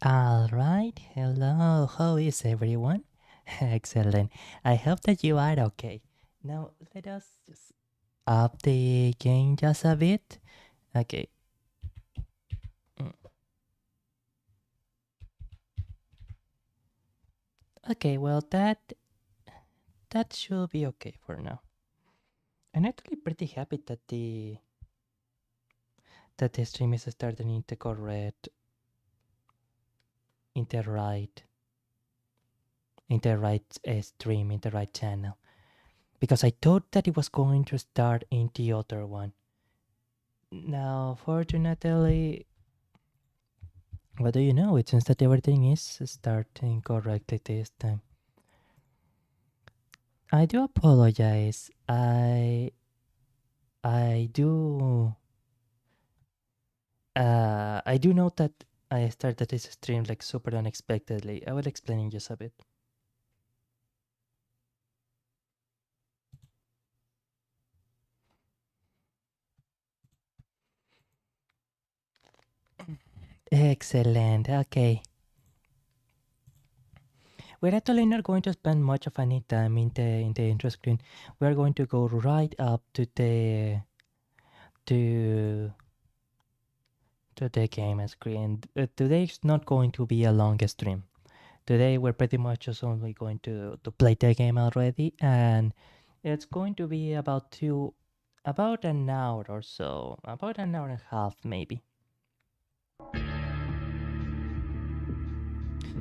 All right, hello, how is everyone? Excellent. I hope that you are okay. Now, let us just up the game just a bit. Okay. Mm. Okay, well, that should be okay for now. I'm actually pretty happy that the stream is starting in the correct, in the right, stream, in the right channel. Because I thought that it was going to start in the other one. Now, fortunately, what do you know? It seems that everything is starting correctly this time. I do apologize. I do I do know that I started this stream like super unexpectedly. I will explain in just a bit. Excellent. Okay. We're actually not going to spend much of any time in the intro screen. We're going to go right up to the game screen. Today's not going to be a long stream. Today we're pretty much just only going to play the game already, and it's going to be about an hour or so, about an hour and a half maybe.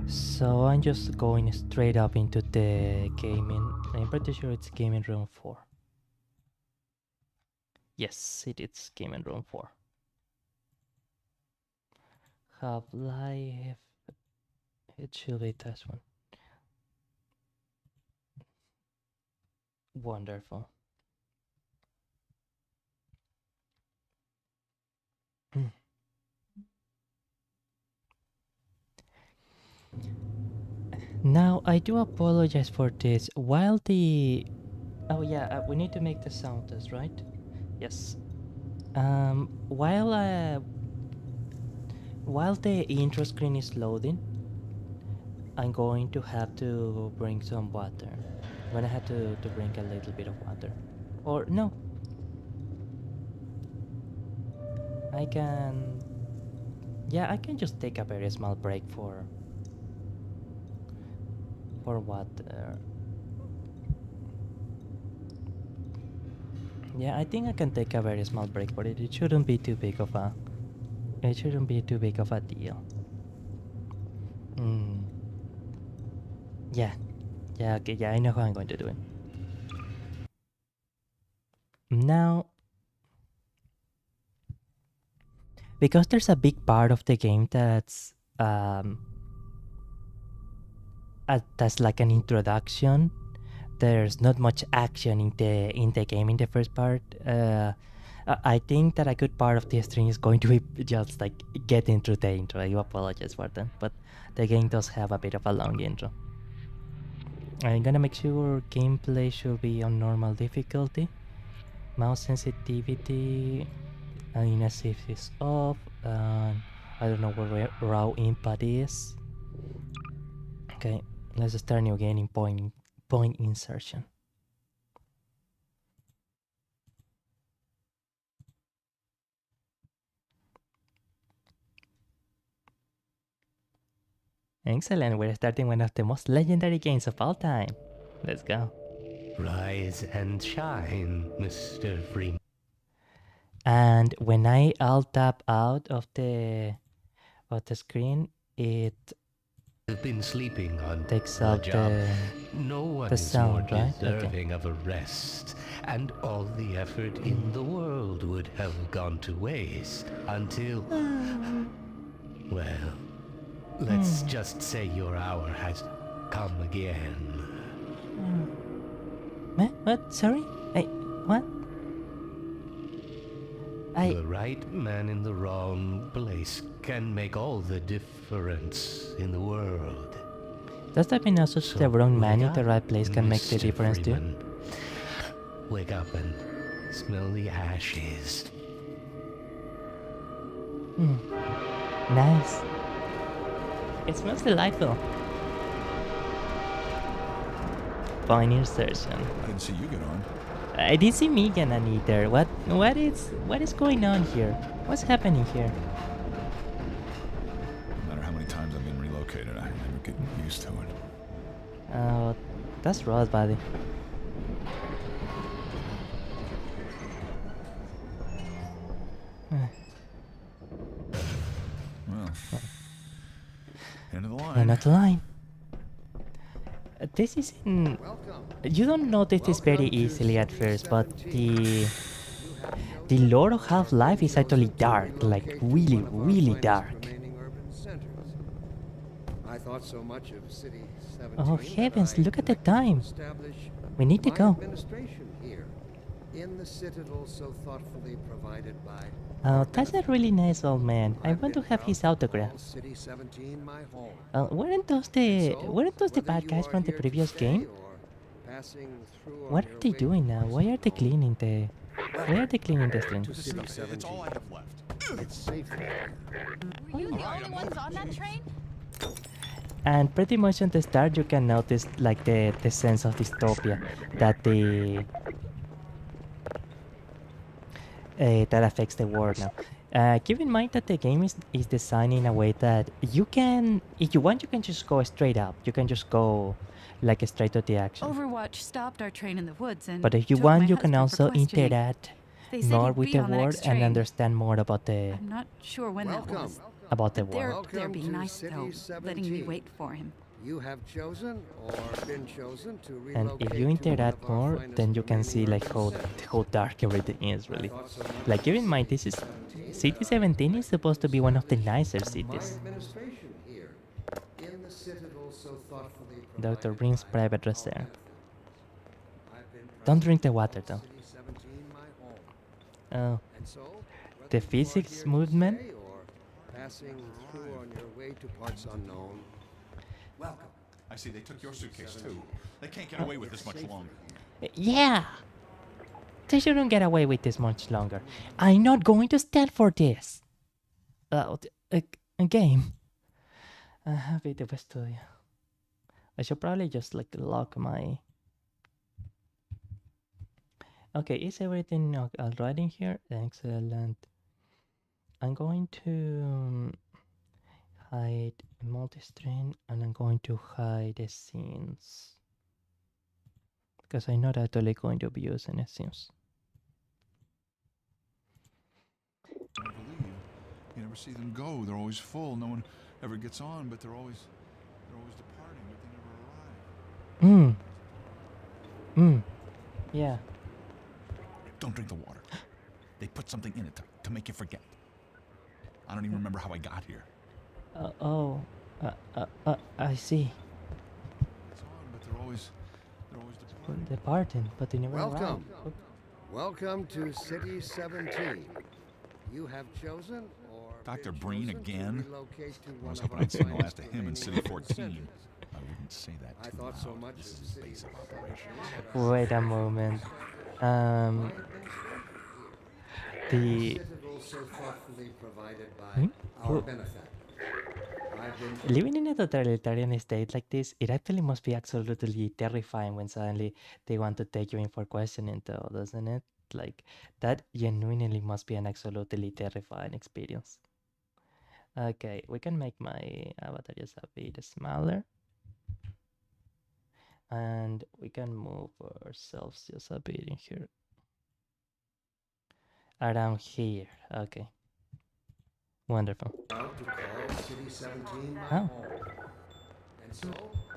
So I'm just going straight up into the gaming. I'm pretty sure it's gaming room 4. Yes, it is gaming room 4. Half-Life. It should be this one. Wonderful. Now, I do apologize for this. While the... Oh yeah, we need to make the sound test, right? Yes. While the intro screen is loading, I'm going to have to bring some water. I'm gonna have to bring a little bit of water. Or no. I can... Yeah, I can just take a very small break for water. Yeah, I think I can take a very small break for it. It shouldn't be too big of a... It shouldn't be too big of a deal. Yeah. Yeah, okay, yeah, I know how I'm going to do it. Now, because there's a big part of the game that's like an introduction. There's not much action in the game in the first part. I think that a good part of the stream is going to be just like getting through the intro. I apologize for that, but the game does have a bit of a long intro. I'm gonna make sure gameplay should be on normal difficulty. Mouse sensitivity, INSIF is off. I don't know where raw input is. Okay, let's start new game in point insertion. Excellent, we're starting one of the most legendary games of all time. Let's go. Rise and shine, Mr. Freeman. And when I alt tab out of the screen, it You've been sleeping on takes the out job. No one the is more sound, right? deserving of a rest, and all the effort in the world would have gone to waste until... Well, let's just say your hour has come again. What? Sorry? What? The right man in the wrong place can make all the difference in the world. Does that mean also the wrong man in the right place can make the Mr. difference Freeman. too? Wake up and smell the ashes. Nice. It smells delightful. Fine insertion. I didn't see you get on. I didn't see me get on either. What is going on here? What's happening here? No matter how many times I've been relocated, I never get used to it. Oh, that's rough, buddy. Well, end of the line. End of the line. This is in... You don't notice this very easily at first, but the lore of Half-Life is actually dark, like really, really dark. I thought so much of City 17 Oh heavens, look at the time. We need to go. Administration here in the citadel so thoughtfully provided by Oh, that's a really nice old man. I want to have his autograph. City 17 my home. Weren't those the bad guys from the previous game? What are they doing now? Why are they cleaning the stream? It's all I have left. It's safe. Were you the only ones on that train? And pretty much at the start you can notice like the sense of dystopia that that affects the world now. Keep in mind that the game is designed in a way that you can, if you want, you can just go straight up. You can just go like straight to the action. Overwatch stopped our train in the woods and But if you took want, my you can husband for also questioning. interact They said more he'd with be the on the world next and train. understand more about the I'm not sure when that was. about the They're, world. they're being Welcome to nice City though, letting me 17. wait for him. You have chosen or been chosen to relocate And if you to one interact of our more, finest then you can see remaining like urban how dark everything is really. centers. I thought so much Like keep of in mind, this is City 17 is supposed to be one of the nicer my cities. administration here in the citadel so thoughtfully Dr. provided brings by private our reserve. benefit. I've been Don't drink the president water of though. City 17 my home. Oh, And so, The whether you are physics here to movement? stay or passing through on your way to parts unknown, welcome. I see they took your suitcase too. They can't get away with this much longer. yeah! They shouldn't get away with this much longer. I'm not going to stand for this! A game. Vtuber Studio. I should probably just like lock my... Okay, is everything alright in here? Excellent. I'm going to hide multi-stream and I'm going to hide the scenes. Because I'm not actually going to be using the scenes. I believe you never see them go. They're always full. No one ever gets on, but they're always departing, but they never arrive. Yeah. Don't drink the water. They put something in it to make you forget. I don't even remember how I got here. I see. It's on, but they're always departing. Departing, but they never Welcome. arrive. Welcome to City 17. You have chosen or Dr. been Breen chosen to again? relocate to I one was of hoping our I'd seen the finest last of him in City remaining 14. centers. I wouldn't say that I too thought so loud. much This of is City base of 17. operations. Wait a moment. The Citadel so thoughtfully provided by our benefactor. I've been living in a totalitarian state like this, it actually must be absolutely terrifying when suddenly they want to take you in for questioning, though, doesn't it? Like that genuinely must be an absolutely terrifying experience. Okay, we can make my avatar just a bit smaller. And we can move ourselves just a bit in here. Around here, okay. Wonderful. proud to call City 17 my Oh. home. And so,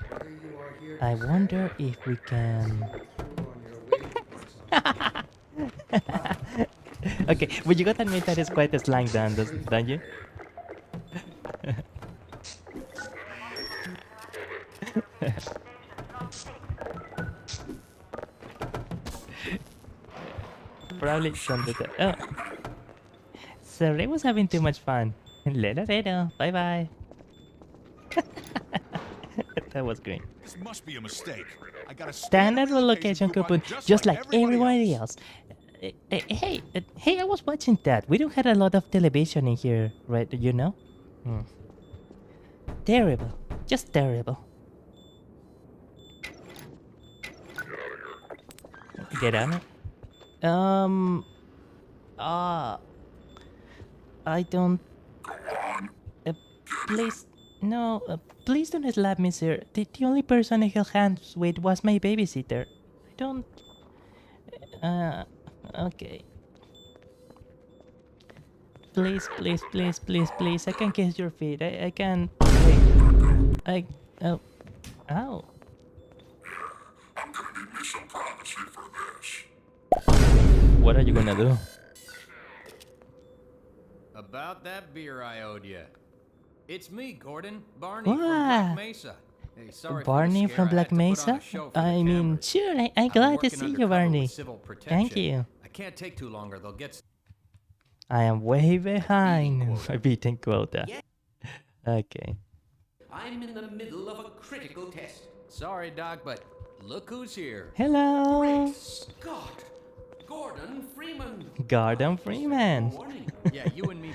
whether you are here I to stay wonder if we can... through on your way to parts unknown, Okay, but you gotta admit that it's quite a slang down, don't you? Probably something. Oh, so Ray was having too much fun. Later, bye bye. That was great. This must be a mistake. I got a Standard relocation coupon, just like everybody else. Hey, I was watching that. We don't have a lot of television in here, right? You know? Terrible. Just terrible. Get on it. I don't. Please, no. Please don't slap me, sir. The only person I held hands with was my babysitter. I don't. Okay. Please, please, please, please, please. I can kiss your feet. I can. Wait. Oh. Ow. I'm gonna need me some privacy for this. What are you gonna do? About that beer I owed you. It's me, Gordon. Barney from Wow. Black Mesa. Hey, sorry Barney for the scare. from I had Black to put on Mesa? a show for the I mean, cameras. sure, I'm I'm glad to working see you, undercover Barney. with civil Thank protection. you. I can't take too long or they'll get I am way behind Beating my beating quota. Yeah. Okay. I'm in the middle of a critical test. Sorry, Doc, but look who's here. Hello, Great Scott! Gordon Freeman! Gordon Freeman. Warning. Yeah, you and me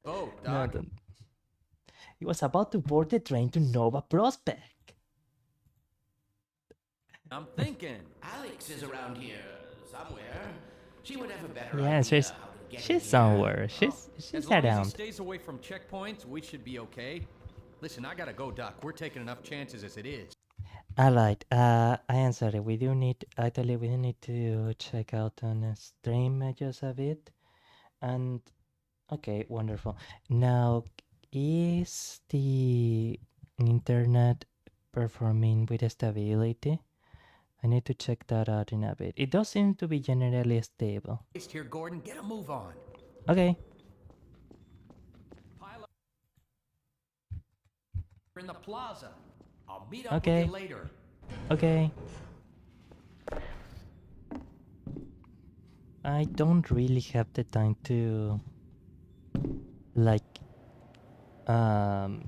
both, No, Doc. don't. He was about to board the train to Nova Prospect. I'm thinking. Alex is around here somewhere. She would have a better Yeah, idea she's how to get in she's here. somewhere. She's As long as he around. stays away from checkpoints, we should be okay. Listen, I gotta go, Doc. We're taking enough chances as it is. Alright, I am sorry. We do need to check out on the stream just a bit. And okay, wonderful. Now, is the internet performing with stability? I need to check that out in a bit. It does seem to be generally stable. Here, Gordon, get a move on. Okay. Pile up. We're in the plaza. I'll meet up Okay. with you later. Okay. I don't really have the time to like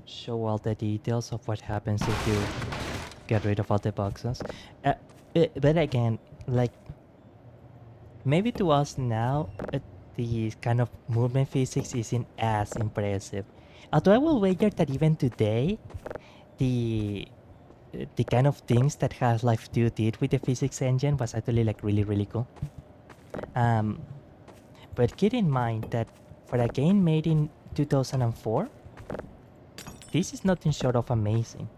show all the details of what happens if you get rid of all the boxes. But again, like maybe to us now, the kind of movement physics isn't as impressive. Although I will wager that even today, the kind of things that Half-Life 2 did with the physics engine was actually like really cool. But keep in mind that for a game made in 2004, this is nothing short of amazing.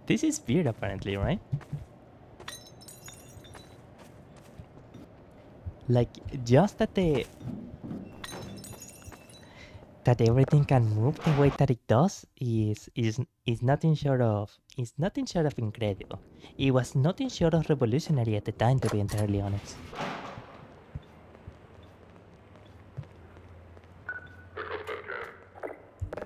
This is weird apparently, right? Like just that everything can move the way that it does is nothing short of incredible. It was nothing short of revolutionary at the time, to be entirely honest.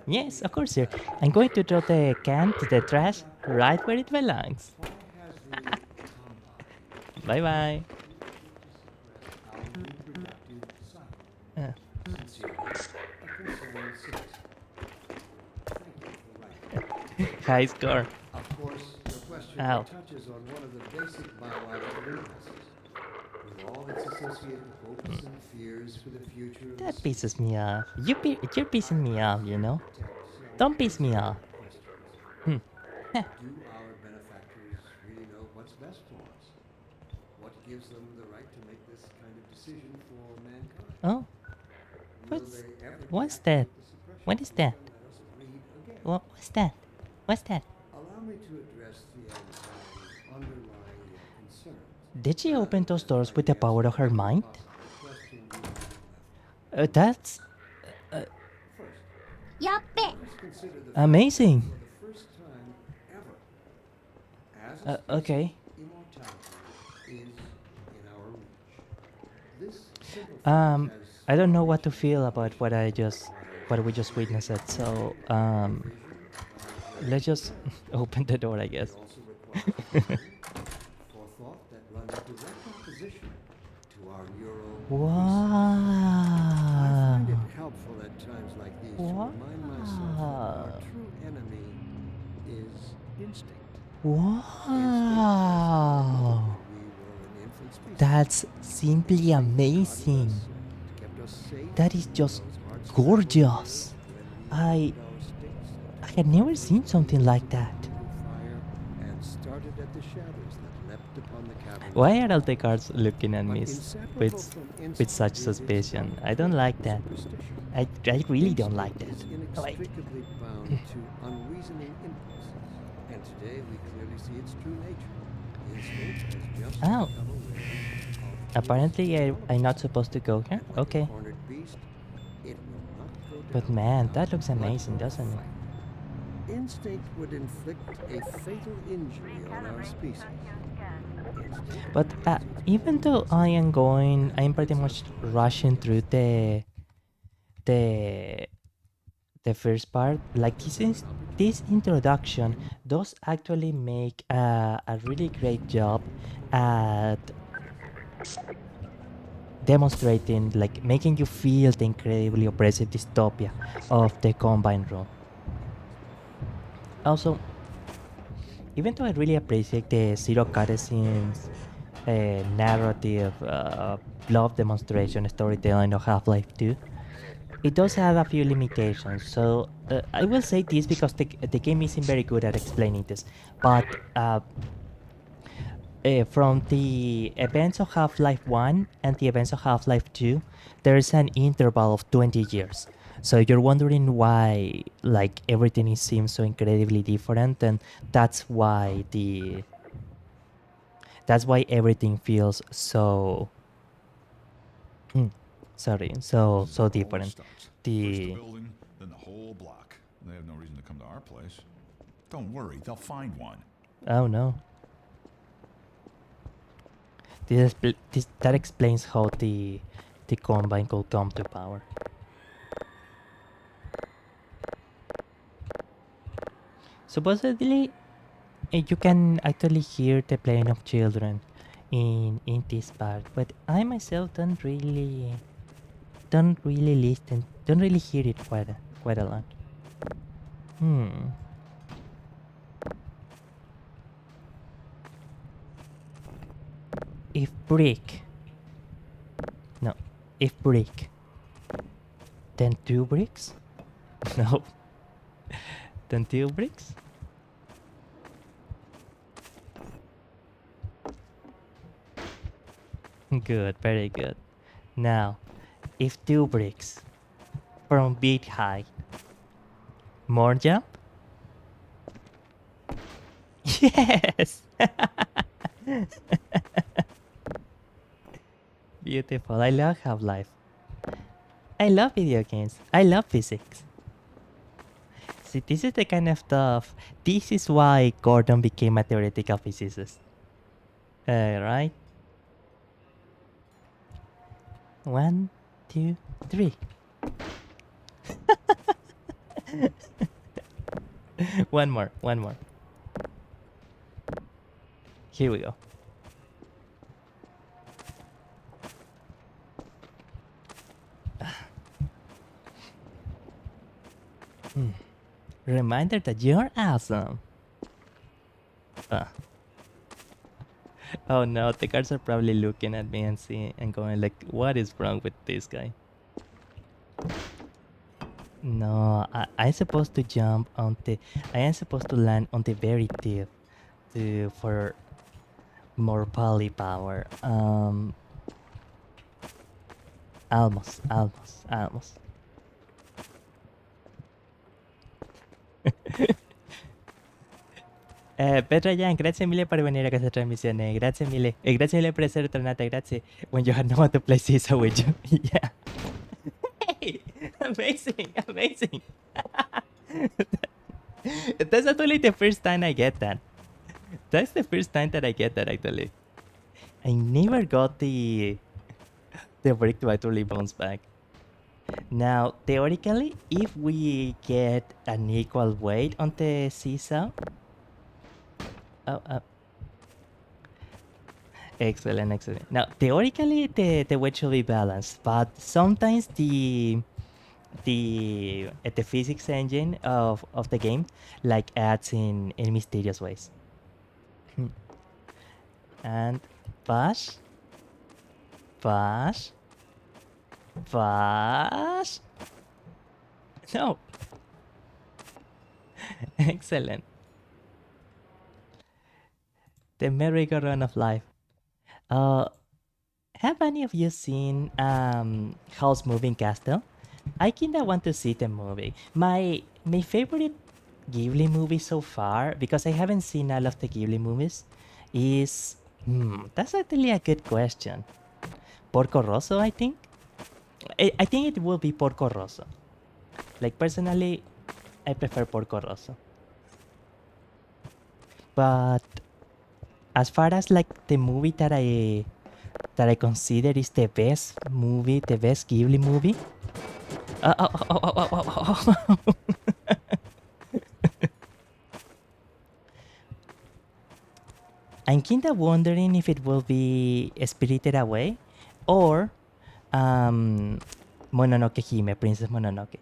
Yes, of course, sir. I'm going to throw the can to the trash right where it belongs. Bye bye. High score. Of course, your question Ow. touches on one of the basic biological impulses, with all its associated hopes and fears for the future of That the pisses me off. You're pissing me off, you know? Don't piss me off. Do our benefactors really know what's best for us? What gives them the right to make this kind of decision for mankind? Oh, Will what's they ever what's deactivate that? the suppression What is that? and let us read again? What's that? What's that? Allow me to address the anxieties underlying your concerns. Did she open those doors with the power of her mind? Possible question you might have left. That's Let's consider the amazing. for the first time ever, as a Okay. immortality is in our reach. This simple Um, fact has I don't know what to feel about what we just witnessed. So, let's just open the door, I guess. also requires forethought that run in direct opposition to our neural I find it Wow. helpful at times like these to remind myself that our true enemy is instinct. Wow. That's simply amazing. That is just gorgeous. I had never seen something like that. And started at the shadows that leapt upon the cavern. Why are all the guards looking at But me inseparable with from with instinct such is its suspicion? bond I don't like of that. superstition. I really don't like that. Instinct is Oh, wait. inextricably bound to unreasoning impulses, and today we clearly see its true nature. Instinct has just Oh. become aware of Apparently, its I'm not supposed to go here. and like Okay. a cornered beast, it will not go But down man, without that looks blood amazing, or doesn't it? fight. Instinct would inflict a fatal injury on our species. Instinct But even though I'm pretty much rushing through the the first part. Like this introduction does actually make a really great job at demonstrating, like making you feel the incredibly oppressive dystopia of the Combine Room. Also, even though I really appreciate the zero cutscenes, narrative, love demonstration, storytelling of Half-Life 2, it does have a few limitations. So I will say this because the game isn't very good at explaining this. But from the events of Half-Life 1 and the events of Half-Life 2, there's an interval of 20 years. So you're wondering why like everything seems so incredibly different, and that's why everything feels so so This is where it always different. starts. First The the building, then the whole block. They have no reason to come to our place. Don't worry, they'll find one. Oh no. That explains how the Combine could come to power. Supposedly, you can actually hear the playing of children in this part, but I myself don't really listen, don't really hear it quite a lot. If brick, no, if brick, then 2 bricks? No, then 2 bricks? Good, very good. Now, if 2 bricks from big height, more jump? Yes! Beautiful. I love Half-Life. I love video games. I love physics. See, this is the kind of stuff. This is why Gordon became a theoretical physicist. Right? 1, 2, 3. One more. Here we go. Reminder that you're awesome. Oh no, the guards are probably looking at me and going like, what is wrong with this guy? No, I'm supposed to jump on I am supposed to land on the very tip for more poly power. Almost. Petra Jan, grazie mille per venire a questa trasmissione. Grazie mille. E grazie mille per essere tornata. Grazie. When you had no one to play CISA with you. Yeah. Hey! Amazing. That's actually the first time I get that. That's the first time that I get that, actually. I never got the brick to actually bounce back. Now, theoretically, if we get an equal weight on the seesaw... Excellent. Now, theoretically, the weight should be balanced, but sometimes the physics engine of the game like adds in mysterious ways. And bash. No. Excellent. The merry-go-round of life. Have any of you seen House Moving Castle? I kinda want to see the movie. My favorite Ghibli movie so far, because I haven't seen all of the Ghibli movies, is that's actually a good question. Porco Rosso, I think. I think it will be Porco Rosso. Like personally, I prefer Porco Rosso. But as far as like the movie that I consider is the best movie, the best Ghibli movie. I'm kinda wondering if it will be Spirited Away or Mononoke Hime, Princess Mononoke.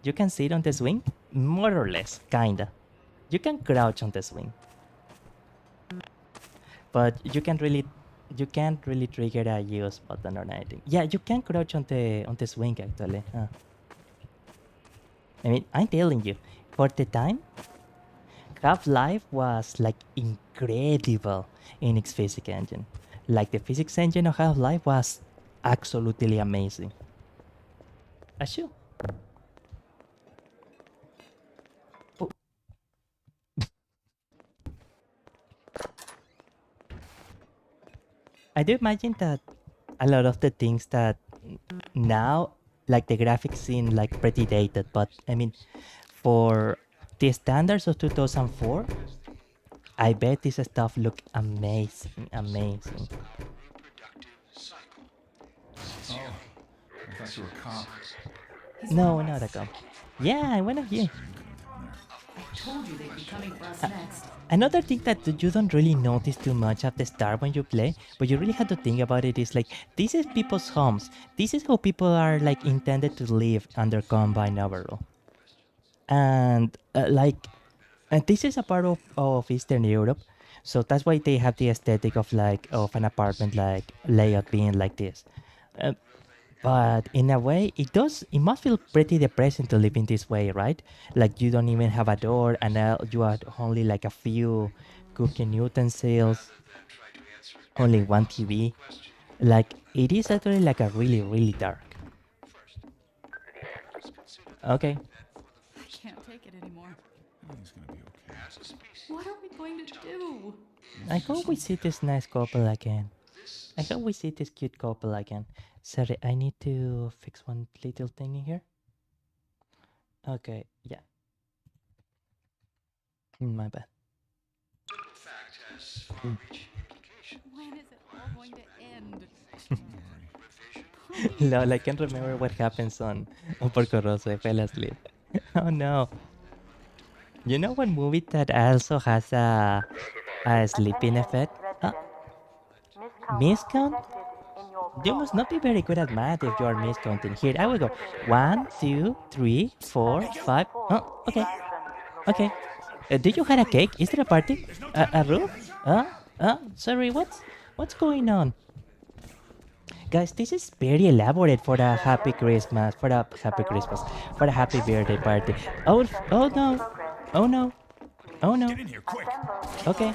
You can sit on the swing, more or less, kinda. You can crouch on the swing, but you can't really trigger a use button or anything. Yeah, you can crouch on the swing actually. I mean, I'm telling you, for the time, Half-Life was like incredible in its physics engine. Like the physics engine of Half-Life was absolutely amazing. Ashu. Oh. I do imagine that a lot of the things that now, like the graphics seem like pretty dated, but I mean, for the standards of 2004, I bet this stuff look amazing, amazing. Oh, I thought you were a cop. No, not a cop. Yeah, I'm one of you. Told you they'd be coming for us next. Another thing that you don't really notice too much at the start when you play, but you really have to think about it, is like, this is people's homes. This is how people are like intended to live under Combine overall. And and this is a part of Eastern Europe, so that's why they have the aesthetic of like of an apartment like layout being like this. But in a way, it must feel pretty depressing to live in this way, right? Like you don't even have a door, and you have only like a few cooking utensils, only one TV. Like it is actually like a really, really dark. Okay. I can't take it anymore. Everything's gonna be okay. What are we going to do? I hope we see this nice couple again. I hope we see this cute couple again. Sorry, I need to fix one little thing in here. Okay, yeah. My bad. When is it all going to end? Lol, I can't remember what happens on Porco Rosso. I fell asleep. Oh no. You know one movie that also has a sleeping effect? Miscount? You must not be very good at math if you are miscounting. Here, I will go. 1, 2, 3, 4, 5. Oh, okay. Okay. Did you have a cake? Is there a party? A roof? Sorry, what's going on? Guys, this is very elaborate for a happy Christmas, for a happy birthday party. Oh no. Oh no. Oh no. Get in here, quick! Okay.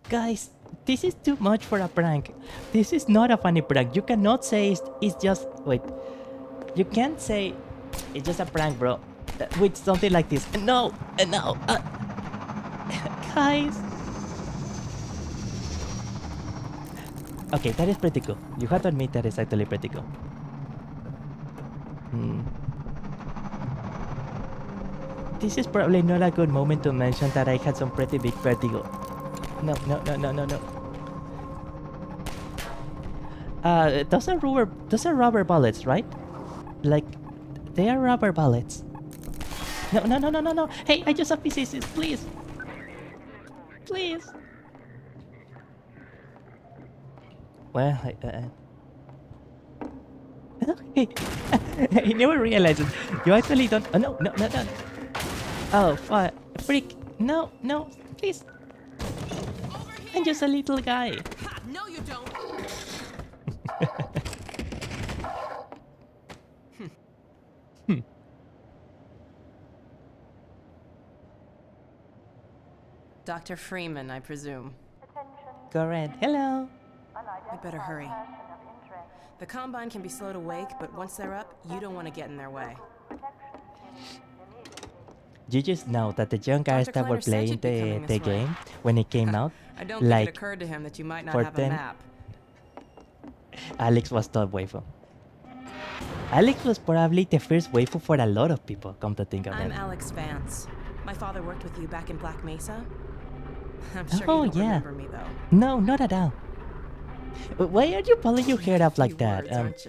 Guys, this is too much for a prank. This is not a funny prank. You cannot say it's just... Wait. You can't say it's just a prank, bro. With something like this. No! No! Guys! Okay, that is pretty cool. You have to admit that is actually pretty cool. This is probably not a good moment to mention that I had some pretty big vertigo. No. Those are rubber bullets, right? Like, they are rubber bullets. No. Hey, I just have physicists, please. Please. Well, I never realized it. You actually don't... Oh, no. Oh, freak. No, please. I'm just a little guy. No, you don't. Dr. Freeman, I presume. Correct. Hello. We better hurry. The Combine can be slow to wake, but once they're up, you don't want to get in their way. You just know that the young guys Dr. that were Kleiner said playing you'd be coming the this way. game when it came out, I don't think like it occurred to him that you might not for have a them, map. Alex was top waifu. Alex was probably the first waifu for a lot of people, come to think of I'm it. Alex Vance. My father worked with you back in Black Mesa. I'm sure Oh, you don't yeah. remember me, though. No, not at all. Why are you pulling your hair up like Few that? words,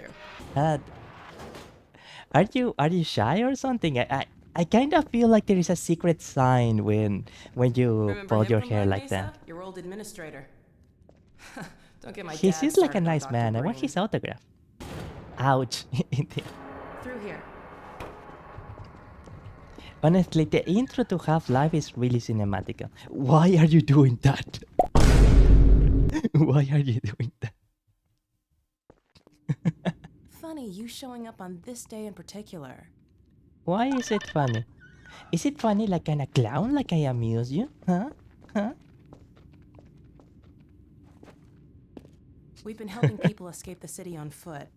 aren't you? Are you shy or something? I kind of feel like there is a secret sign when you Remember pull him your from hair Black like Mesa? that. Your old administrator. Don't get my He dad seems like a started on nice Dr. man. I want Brain. his autograph. Ouch. Through here. Honestly, the intro to Half-Life is really cinematic. Why are you doing that? Why are you doing that? Funny, you showing up on this day in particular. Why is it funny? Is it funny like I'm a clown, like I amuse you? Huh? Huh? We've been helping people escape the city on foot.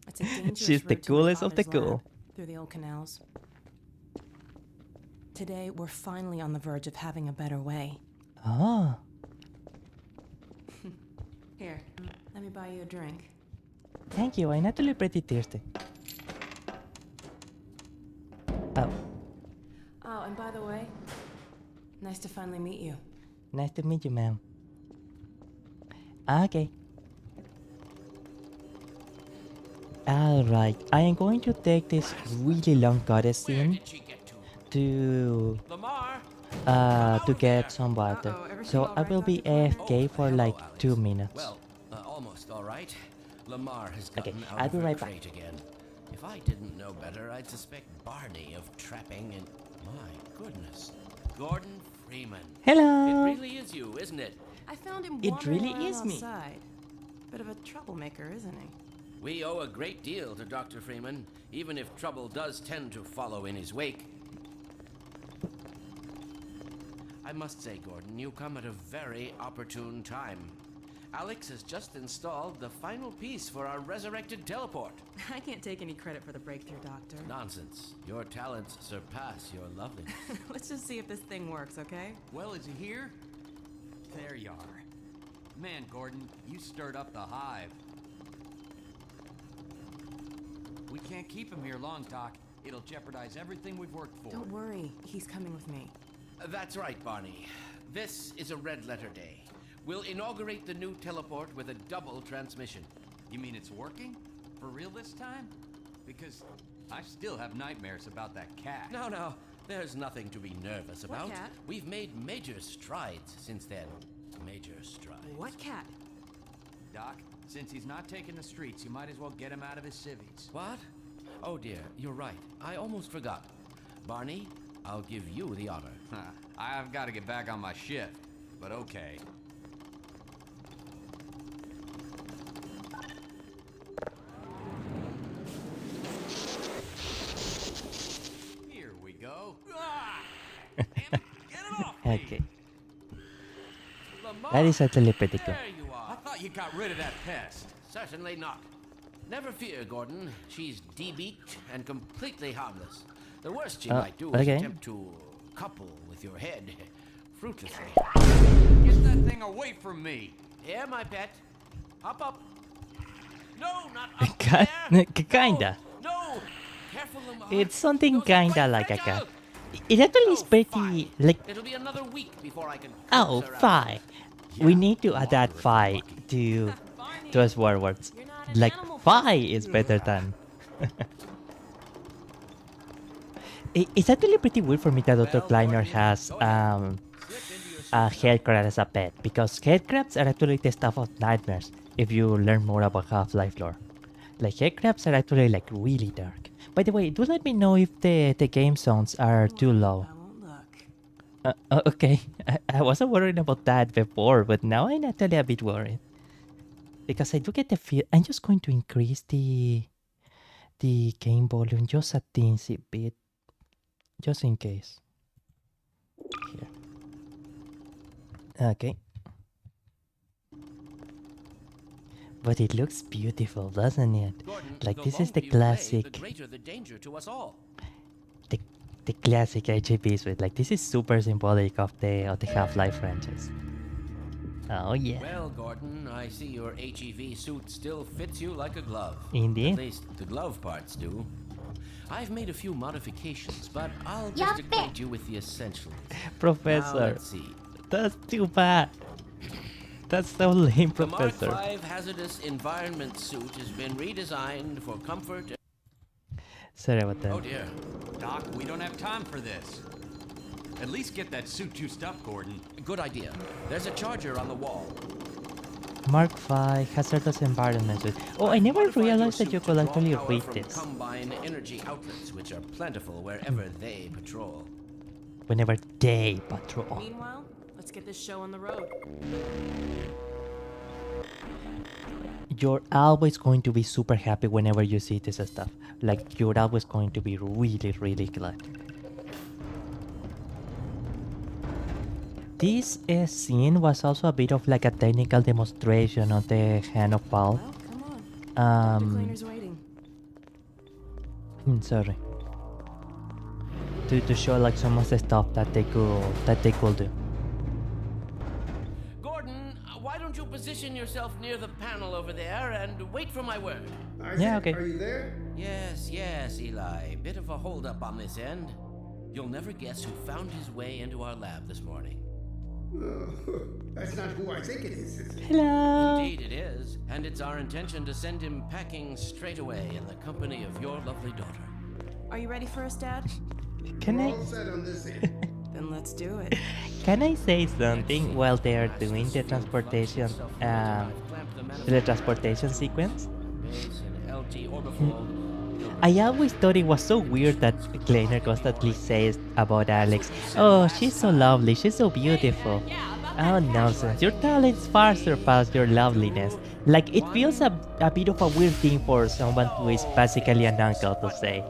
It's a dangerous She's the route to my coolest of the father's cool. lab, through the old canals. Today, we're finally on the verge of having a better way. Oh. Here, let me buy you a drink. Thank you, I'm actually pretty thirsty. Oh, Oh, and by the way, nice to finally meet you. nice to meet you, ma'am. Okay. Alright, I am going to take this really long cutscene Did she get to? to Lamar? get some water. Uh-oh, everything So all I right, will be Dr. Kleiner? AFK for hello, like Alex. 2 minutes. Well, almost all right. Lamar has Okay, gotten I'll out be of her right back. crate again. If I didn't know better, I'd suspect Barney of trapping and... My goodness. Gordon Freeman. Hello! It really is you, isn't it? I found him It wandering really around is me. outside. Bit of a troublemaker, isn't he? We owe a great deal to Dr. Freeman, even if trouble does tend to follow in his wake. I must say, Gordon, you come at a very opportune time. Alex has just installed the final piece for our resurrected teleport. I can't take any credit for the breakthrough, Doctor. Nonsense. Your talents surpass your loveliness. Let's just see if this thing works, okay? Well, is he here? There you are. Man, Gordon, you stirred up the hive. We can't keep him here long, Doc. It'll jeopardize everything we've worked for. Don't worry, he's coming with me. That's right, Barney. This is a red letter day. We'll inaugurate the new teleport with a double transmission. You mean it's working? For real this time? Because I still have nightmares about that cat. No, there's nothing to be nervous What about. cat? We've made major strides since then. Major strides. What cat? Doc, since he's not taking the streets, you might as well get him out of his civvies. What? Oh dear, you're right. I almost forgot. Barney, I'll give you the honor. I've got to get back on my shift, but okay. Here we go. Damn it, get it off me! Okay. Lamar, That is actually pretty cool. There you I are. thought you got rid of that pest. Certainly not. Never fear, Gordon. She's debeaked and completely harmless. The worst she might do is okay. attempt to couple with your head. Fruitlessly. Get that thing away from me. Here, my pet. Hop up. No, not up Cat? there. Kinda. No. Careful, Lamar. It's something Those are kinda quite like a fragile. cat. It actually is Oh, pretty fine. like. It'll be another week before I can. Oh, coax her out. fine. We need to add that phi to us swear words. You're not an Like animal phi person. is better than. It's actually pretty weird for me that Dr. Kleiner has a head crab as a pet, because head crabs are actually the stuff of nightmares if you learn more about Half-Life lore. Like head crabs are actually like really dark. By the way, do let me know if the game sounds are too low. I won't look. Okay, I wasn't worried about that before, but now I'm actually a bit worried. Because I do get the feel... I'm just going to increase the game volume just a teensy bit. Just in case. Here. Okay. But it looks beautiful, doesn't it? Gordon, Like the this is the longer you delay, classic, the greater the danger to us all. the classic HAP suite. Like this is super symbolic of the Half-Life franchise. Oh yeah. Well, Gordon, I see your HEV suit still fits you like a glove. Indeed. At least the glove parts do. I've made a few modifications, but I'll just acquaint you with the essentials. Now, Professor, let's see. that's too bad. That's so lame, The Mark Professor. V hazardous environment suit has been redesigned for comfort. Sorry about that. Oh dear. Doc, we don't have time for this. At least get that suit juiced up, Gordon. Good idea. There's a charger on the wall. Mark V hazardous environment suite. Oh, I never Modified your realized that suit you to could draw actually power read from this combine energy outlets, which are plentiful wherever they patrol. whenever they patrol. Meanwhile, let's get this show on the road. You're always going to be super happy whenever you see this stuff. Like, you're always going to be really, really glad. This scene was also a bit of like a technical demonstration on the hand of Paul. Well, come on. The cleaner's waiting. Sorry. To show like some of the stuff that they could do. Gordon, why don't you position yourself near the panel over there and wait for my word? Yeah, okay. Are you there? Yes, Eli. Bit of a holdup on this end. You'll never guess who found his way into our lab this morning. That's not who I think it is it? Hello. Indeed it is, and it's our intention to send him packing straight away in the company of your lovely daughter. Are you ready for us, Dad? Can We're I all set on this end. Then let's do it. can I say something while they are doing the transportation sequence? Base and LT orbifold. I always thought it was so weird that Kleiner constantly says about Alex, "Oh, she's so lovely, she's so beautiful." Oh, nonsense. Your talents far surpass your loveliness. Like, it feels a bit of a weird thing for someone who is basically an uncle to say.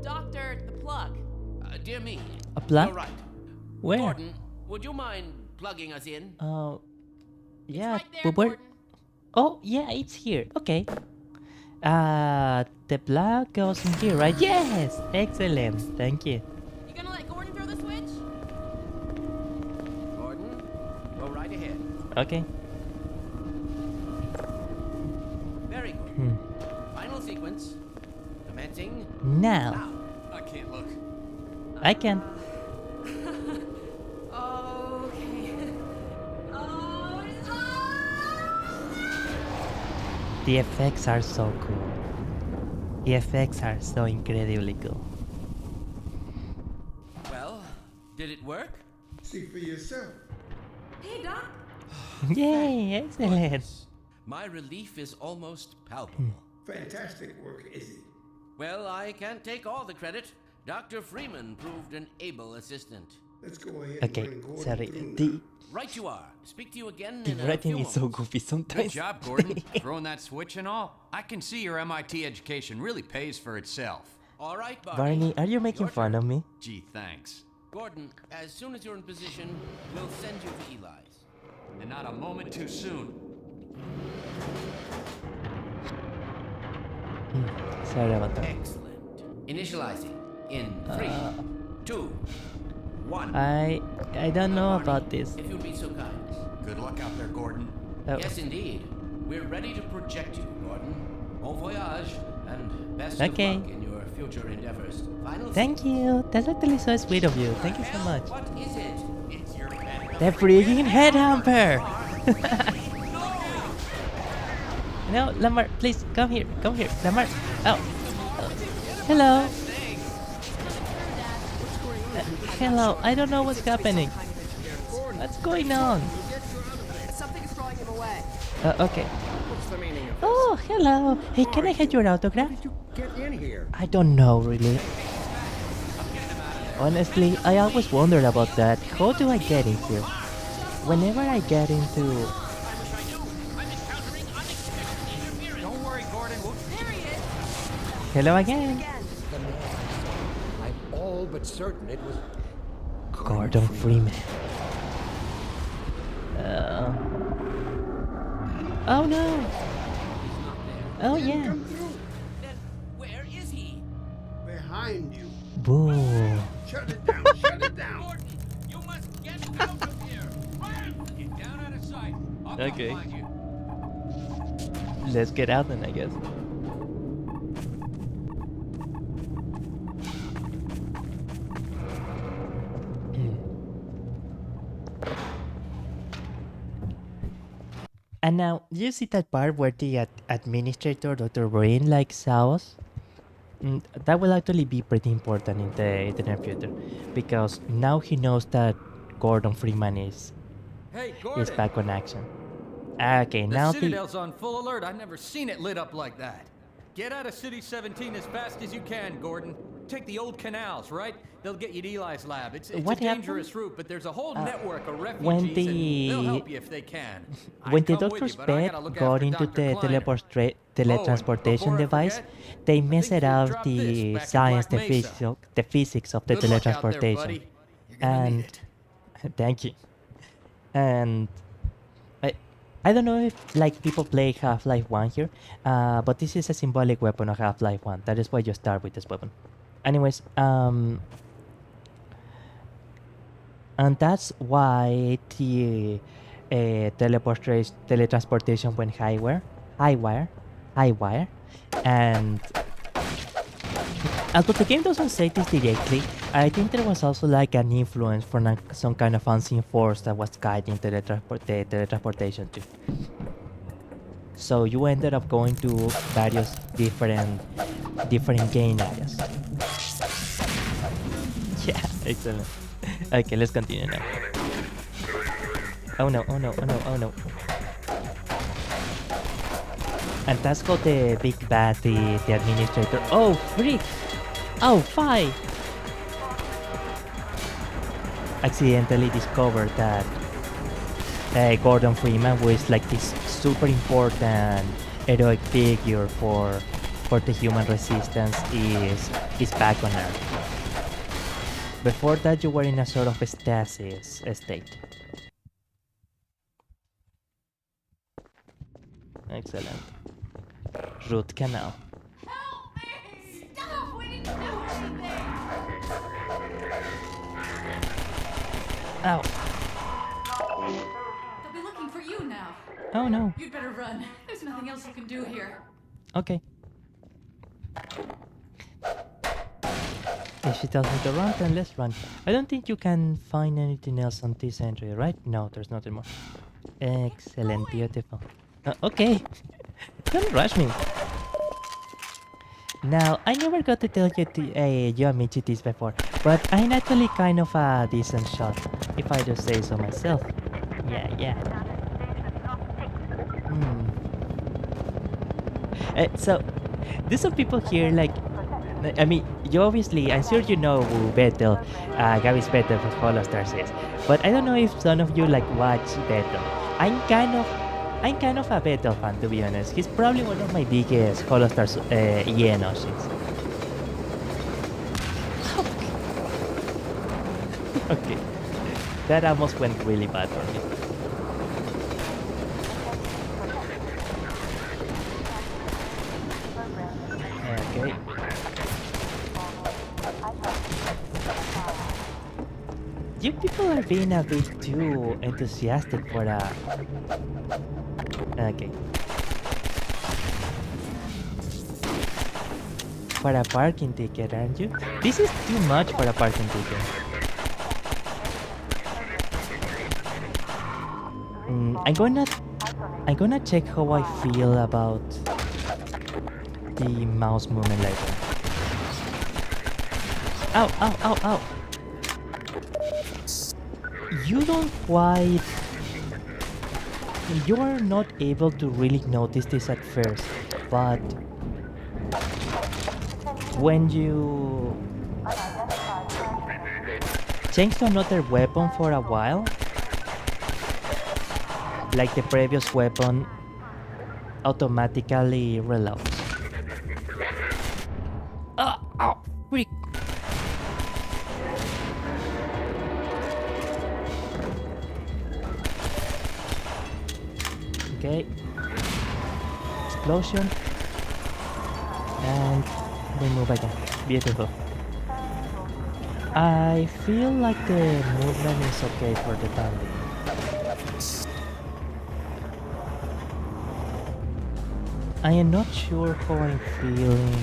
Doctor, the plug. Dear me. A plug? You're right. Where? Gordon, would you mind plugging us in? Yeah, right there, but where? Gordon. Oh, yeah, it's here. Okay. The plug goes in here, right? Yes! Excellent. Thank you. You gonna let Gordon throw the switch? Gordon, go right ahead. Okay. Very good. Final sequence. Commencing Now, now. I can't look. I can. The effects are so cool. The effects are so incredibly cool. Well, did it work? See for yourself. Hey, Doc. Yay, excellent. My relief is almost palpable. Fantastic work, Izzy. Well, I can't take all the credit. Dr. Freeman proved an able assistant. Let's go ahead Okay, and run Gordon sorry. through The Right you are. Speak to you again the in a writing few is so moments. goofy Good sometimes. job, Gordon. Throwing that switch and all. I can see your MIT education really pays for itself. All right, Barney, are you making Your fun turn. of me? Gee, thanks. Gordon, as soon as you're in position, we'll send you to Eli's. And not a moment too soon. Sorry about that. Excellent. Initializing in 3, 2, 1. I don't know Barney, about this. If you'd be so kind. Good luck out there, Gordon. Oh, Yes, indeed. We're ready to project you, Gordon. Bon voyage, and best Okay. of luck in your future endeavors. Final thank you. That's actually so sweet of you. Thank you so much. What is it? It's your man. The freaking headhunter! No, Lamar, please come here. Come here, Lamar. Oh. Hello. Hello. I don't know what's happening. What's going on? Something's drawing him away. Okay. What's the meaning of this? Oh, hello. Hey, can I get your autograph? How did you get in here? I don't know, really. Honestly, I always wondered about that. How do I get in here? Whenever I get into... Don't worry, Gordon. There he is. Hello again. The man. I'm all but certain it was Gordon Freeman. Oh no! He's not there. Oh He didn't yeah! come through. Then where is he? Behind you. Boo! Shut it down. Shut it down. Gordon, you must get out of here. Run! Get down out of sight. I'll Okay. come find you. Let's get out then, I guess. And now, you see that part where the administrator, Dr. Brain, like saw us? That will actually be pretty important in the near future, because now he knows that Gordon Freeman is Hey, Gordon. back on action. Okay, The now Citadel's on full alert. I've never seen it lit up like that. Get out of City 17 as fast as you can, Gordon. Take the old canals, right? They'll get you to Eli's lab. It's What a happened? dangerous route, but there's a whole network of refugees, when and they'll help the you if they can. when I'd the come with doctor's you, but I pet gotta look got after into Dr. the Klein. teletransportation before I device, forget, they I messed think you up dropped the this back in science, Black Mesa. the physics of the Good luck out there, teletransportation. buddy. You're gonna need And it. thank you. And I don't know if like people play Half-Life 1 here, but this is a symbolic weapon of Half-Life 1. That is why you start with this weapon. Anyways, and that's why the teletransportation went highwire, and although the game doesn't say this directly, I think there was also like an influence from some kind of unseen force that was guiding the teletransportation too. So you ended up going to various different game areas. Yeah, excellent. Okay, let's continue now. Oh no, oh no, oh no, oh no. And that's got the big bad, the administrator. Oh, freak! Oh, fi! Accidentally discovered that Gordon Freeman was like this super important heroic figure for the human resistance is back on Earth. Before that, you were in a sort of stasis state. Excellent. Root canal. Help me! Stop! We didn't do anything! Ow! They'll be looking for you now. Oh no. You'd better run. There's nothing else you can do here. Okay. If she tells me to run, then let's run. I don't think you can find anything else on this entry, right? No, there's nothing more. Excellent, beautiful. Okay. Don't rush me. Now, I never got to tell you and Michi this before, but I'm actually kind of a decent shot, if I do say so myself. Yeah. So, there's some people here like, I mean, you obviously, I'm sure you know who Bethel, Gabby's Bethel from Holostars is, but I don't know if some of you like watch Bethel. I'm kind of a Bethel fan, to be honest. He's probably one of my biggest Holostars EN oshins. Okay, that almost went really bad for me. Okay. You people are being a bit too enthusiastic for a... Okay. For a parking ticket, aren't you? This is too much for a parking ticket. I'm gonna check how I feel about the mouse movement later. Ow, ow, ow, ow. You don't quite... You're not able to really notice this at first, but when you change to another weapon for a while, like the previous weapon automatically reloads. Ow, freak! Okay. explosion. And we move again. Beautiful. I feel like the movement is okay for the time being. I am not sure how I'm feeling.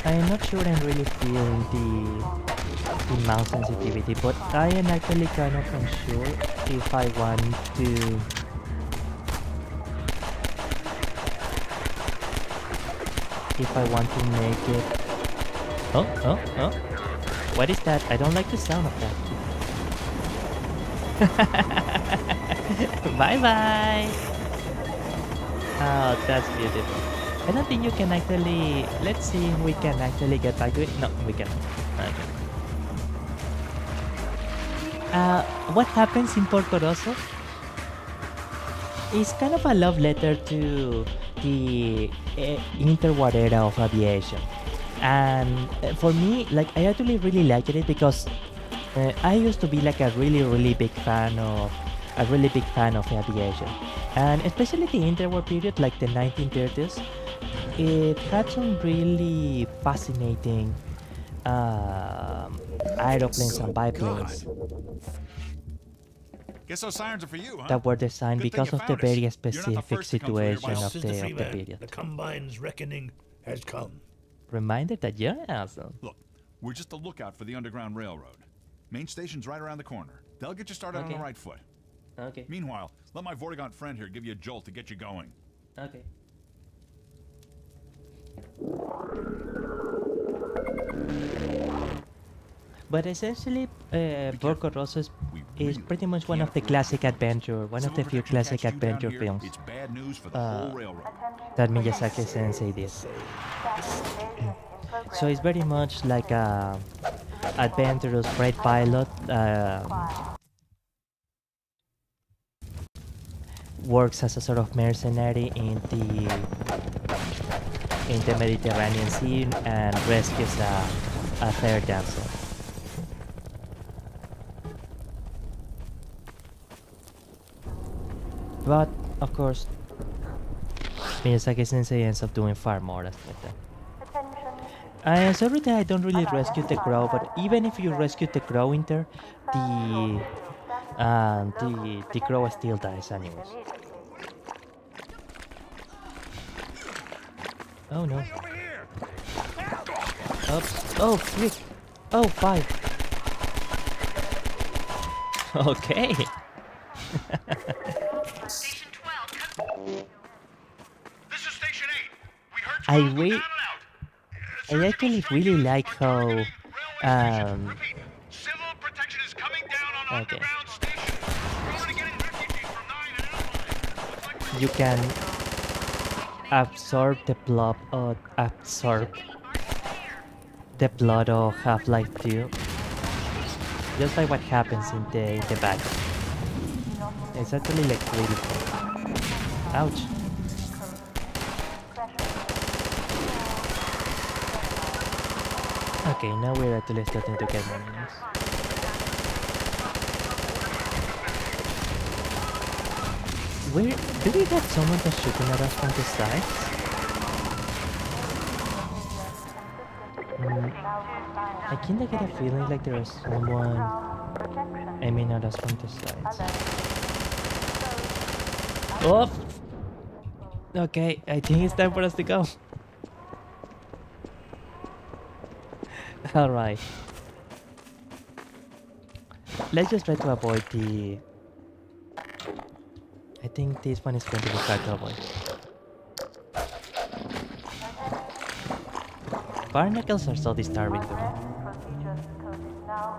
I'm not sure I'm really feeling the mouse sensitivity, but I am actually kind of unsure if I want to make it. Oh. What is that? I don't like the sound of that. Bye bye. Oh, that's beautiful. I don't think you can actually. Let's see if we can actually get back to it. No, we cannot. Okay. What happens in Porco Rosso is kind of a love letter to the interwar era of aviation, and for me, like, I actually really liked it because I used to be like a really big fan of aviation, and especially the interwar period, like the 1930s. It had some really fascinating aeroplanes and biplanes Guess those sirens are for you, huh? that were designed Good thing because you of the found us. very You're not the specific first to come through here, situation boss. of the Freeman, period. the Combine's reckoning has come. Reminder that you're awesome. Look, we're just a lookout for the Underground Railroad. Main station's right around the corner. They'll get you started on Okay. the right foot. Okay. Meanwhile, let my Vortigaunt friend here give you a jolt to get you going. Okay. But essentially, Porco Rosso is pretty much one of the classic adventure, one of the few classic adventure films It's bad news for the whole railroad. that Miyazaki Sensei did. So it's very much like a adventurous freight pilot works as a sort of mercenary in the Mediterranean Sea and rescues a third damsel. But of course, Miyazaki Sensei ends up doing far more as like that. I am sorry that I don't really rescue the crow, but even if you rescue the crow in there, the crow still dies anyways. Oh no. Oh, frick. Oh, 5. Okay. Station 12. This is Station 8. We heard I actually really like how civil protection is coming down on okay. underground station. We're already getting refugees from 9 and 11. You can absorb the blood of Half-Life 2, just like what happens in the back. It's actually like really cool. Ouch. Okay, now we're actually starting to get more news. Where do we have someone that's shooting at us from the sides? I kinda get a feeling like there is someone aiming at us from the sides. Oh! Okay, I think it's time for us to go. Alright. Let's just try to avoid the... I think this one is going to be hard to avoid. Barnacles are so disturbing to me.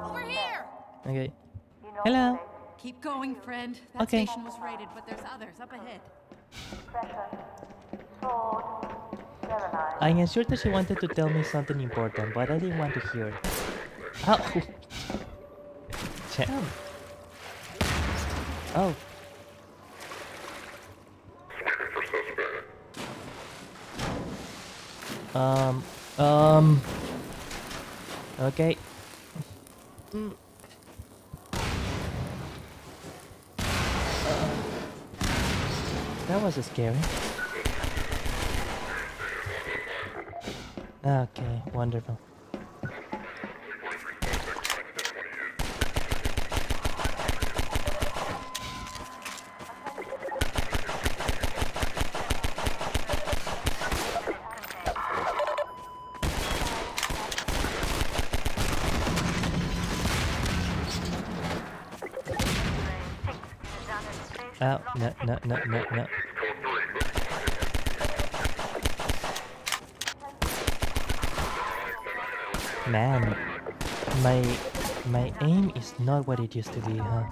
Over here! Okay. Hello! Keep going, friend. That Okay. station was raided, but there's others up ahead. I am sure that she wanted to tell me something important, but I didn't want to hear it. Oh! Damn! Oh! Okay. That was scary. Okay, wonderful. Oh, no, no, no, no, no. Man, my aim is not what it used to be, huh?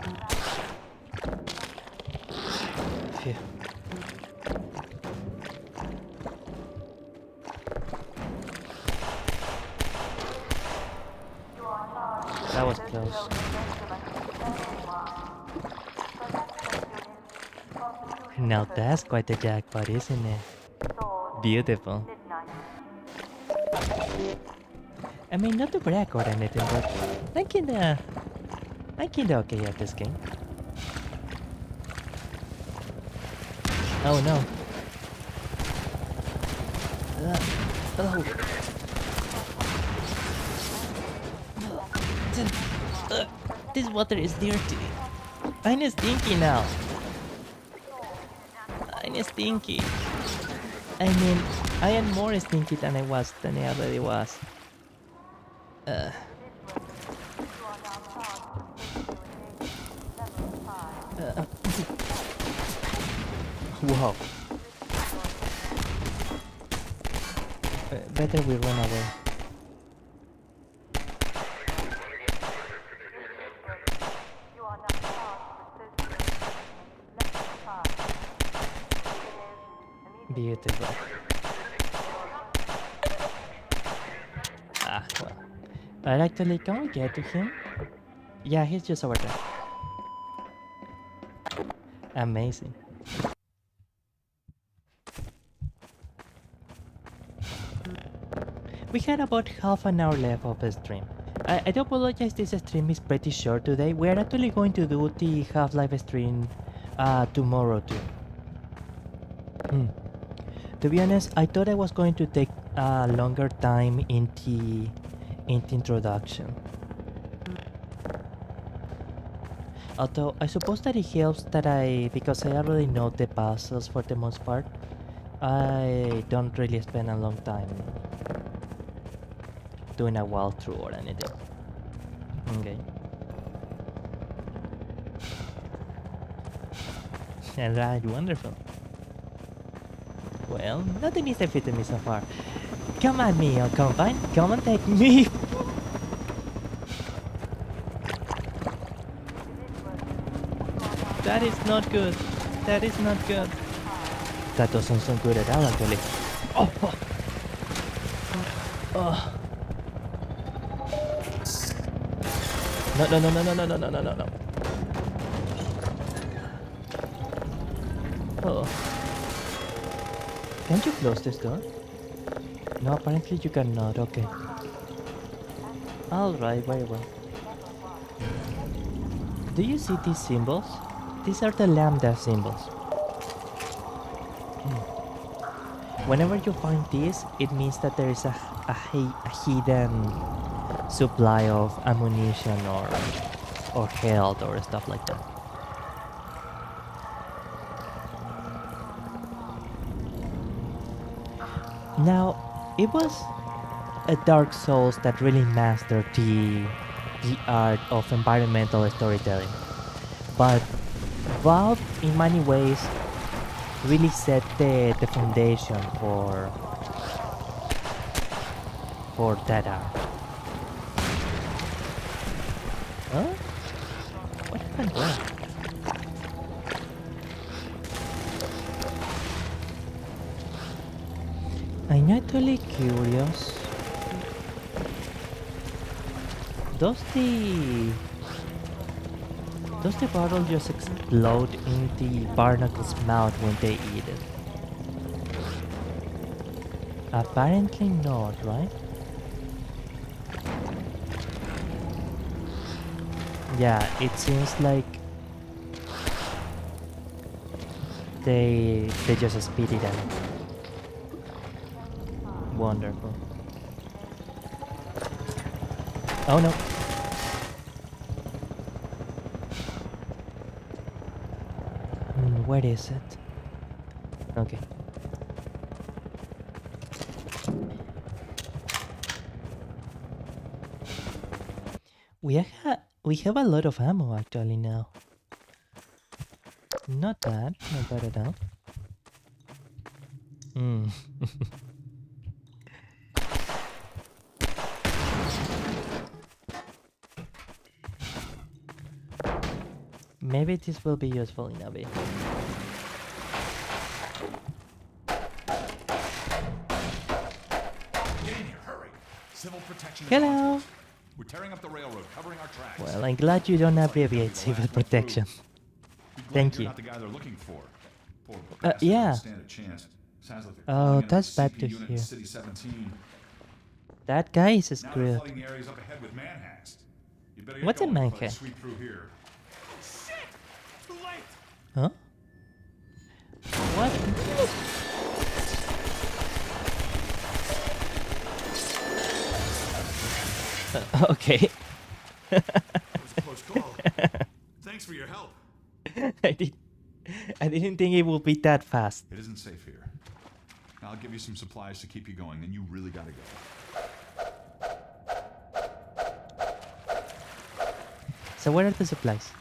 Phew. That was close. Now that's quite a jackpot, isn't it? Beautiful. I mean, not to brag or anything, but I'm kinda okay at this game. Oh no. Oh. This water is dirty. I'm stinky now. I'm stinky. I mean, I am more stinky than I already was. Wow. Better we run away. Beautiful. Well. But actually, can we get to him? Yeah, he's just over there. Amazing. We had about half an hour left of the stream. I do apologize, this stream is pretty short today. We are actually going to do the Half-Life stream tomorrow too. To be honest, I thought I was going to take a longer time in the introduction. Although I suppose that it helps that because I already know the puzzles for the most part, I don't really spend a long time doing a walkthrough or anything. Okay. Alright, wonderful. Well, nothing is defeated me so far. Come at me, oh combine. Come and take me. That is not good. That is not good. That doesn't sound good at all, actually. Oh. Oh. No, no, no, no, no, no, no, no, no, no. Oh. Can't you close this door? No, apparently you cannot. Okay. Alright, very well. Do you see these symbols? These are the lambda symbols. Whenever you find this, it means that there is a hidden supply of ammunition or health or stuff like that. Now, it was a Dark Souls that really mastered the art of environmental storytelling, but Valve, in many ways, really set the foundation for that art. Huh? What happened there? I'm actually curious. Does the bottle just explode in the barnacle's mouth when they eat it? Apparently not, right? Yeah, it seems like they just speed it up. Wonderful. Oh no. Where is it? Okay. We have a lot of ammo actually now. Not bad at all. Maybe this will be useful in a bit. Get in here, hurry! Civil protection. Hello. We're tearing up the railroad, covering our tracks. Well, I'm glad you don't abbreviate civil protection. Thank you. Not the guy they're looking for. Yeah. Stand a chance. Sounds like Oh, that's bad to hear. City 17. That guy is Now they're screwed. flooding the areas up ahead with manhacks. You better get What's a going before they manhack? sweep through here. Shit! Too late! Huh? What? Okay. That was a close call. Thanks for your help. I didn't think it would be that fast. It isn't safe here. I'll give you some supplies to keep you going, then you really gotta go. So where are the supplies?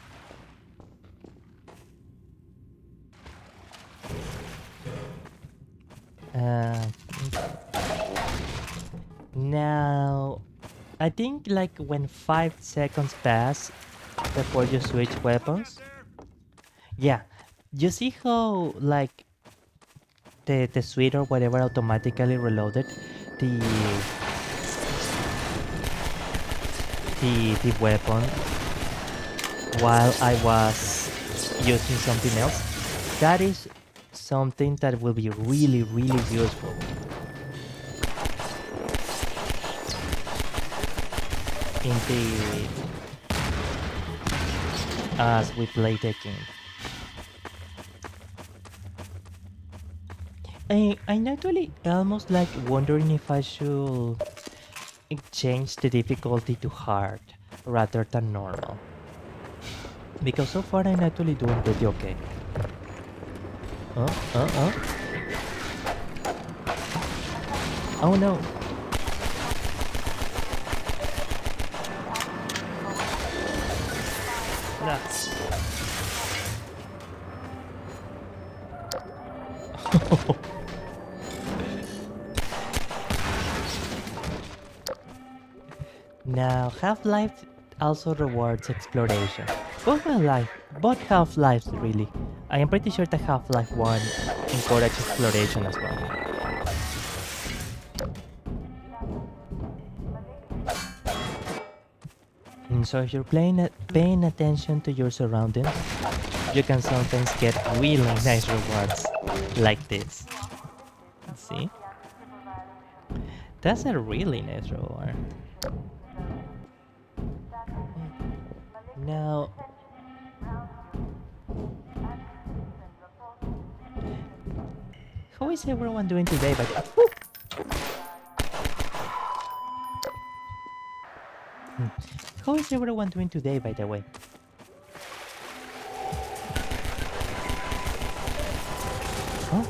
Now, I think like when 5 seconds pass before you switch weapons. Yeah, you see how like the suite or whatever automatically reloaded the weapon while I was using something else. That is something that will be really useful. In the as we play the game. I'm actually almost like wondering if I should change the difficulty to hard rather than normal. Because so far I'm actually doing pretty okay. Oh no. Nuts. Now, Half-Life also rewards exploration. Both Half-Lives really. I am pretty sure that Half-Life 1 encourages exploration as well. And so if you're paying attention to your surroundings, you can sometimes get really nice rewards like this. See? That's a really nice reward. Now, how is everyone doing today? How is everyone doing today, by the way? Huh?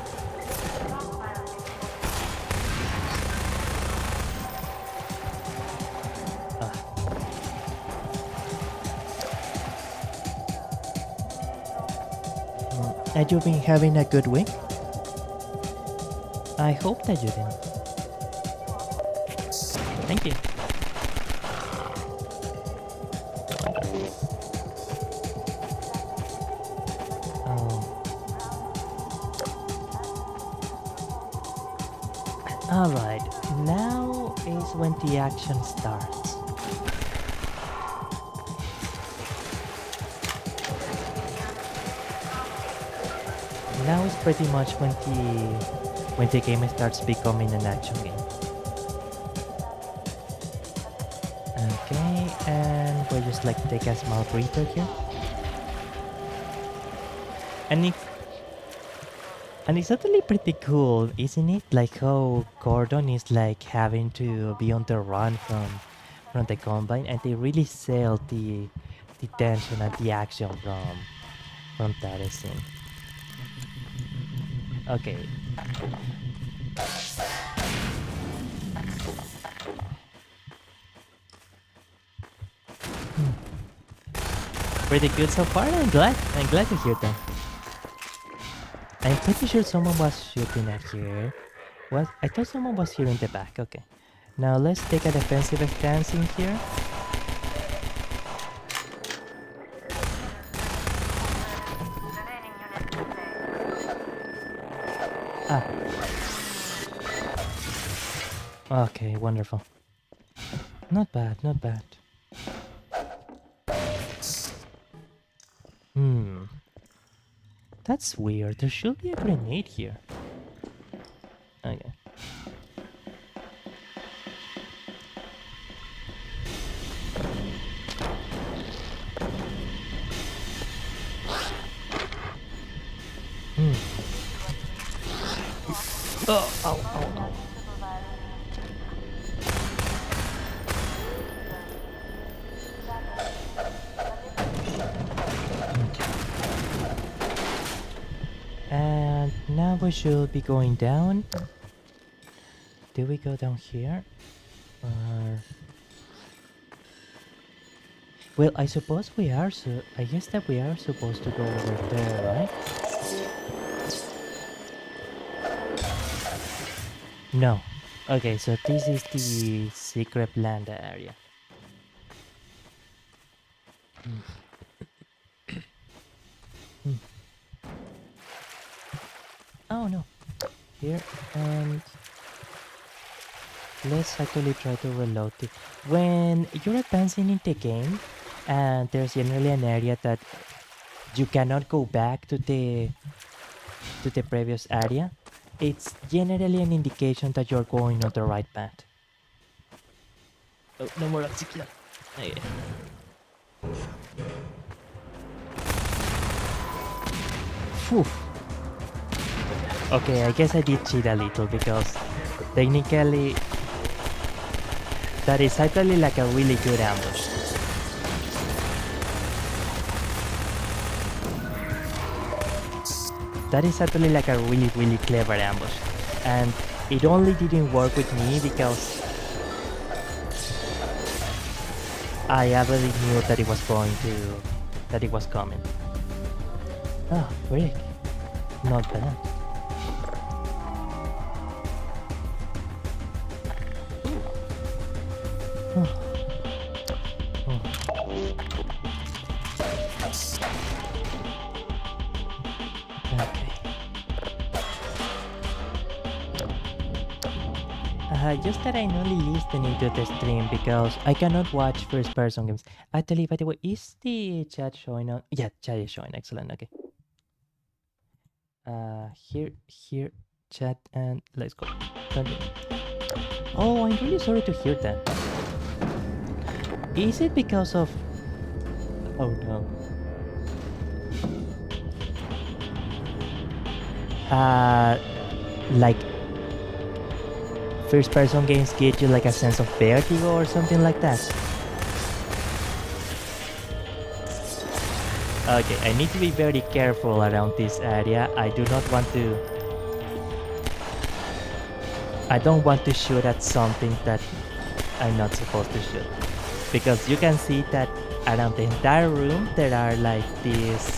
Have you been having a good week? I hope that you did. Thank you. Alright, now is when the action starts. Now is pretty much when the game starts becoming an action game. Okay, and we'll just like take a small breather here. And And it's actually pretty cool, isn't it? Like how Gordon is like having to be on the run from the Combine, and they really sell the tension and the action from that scene. Okay. Pretty good so far. I'm glad to hear that. I'm pretty sure someone was shooting at here. What? I thought someone was here in the back. Okay. Now let's take a defensive stance in here. Ah. Okay, wonderful. Not bad, not bad. That's weird. There should be a grenade here. Okay. Oh, ow, ow, ow. And now we should be going down. Do we go down here? Or... Well, I suppose we are, so I guess that we are supposed to go over there, right? No. Okay, so this is the secret land area. Oh no. Here, and let's actually try to reload it. When you're advancing in the game, and there's generally an area that you cannot go back to the previous area, it's generally an indication that you're going on the right path. Oh, no more Vsinger. Okay. Phew. Okay, I guess I did cheat a little because technically that is actually like a really good ambush. That is actually like a really clever ambush, and it only didn't work with me because I already knew that it was coming. Ah, frick. Not bad. Just that I'm only listening to the stream because I cannot watch first-person games. Actually, by the way, is the chat showing on? Yeah, chat is showing. Excellent. Okay. Here, chat, and let's go. Continue. Oh, I'm really sorry to hear that. Is it because of? Oh no. Like. First-person games give you like a sense of vertigo or something like that. Okay, I need to be very careful around this area. I don't want to shoot at something that I'm not supposed to shoot. Because you can see that around the entire room there are like these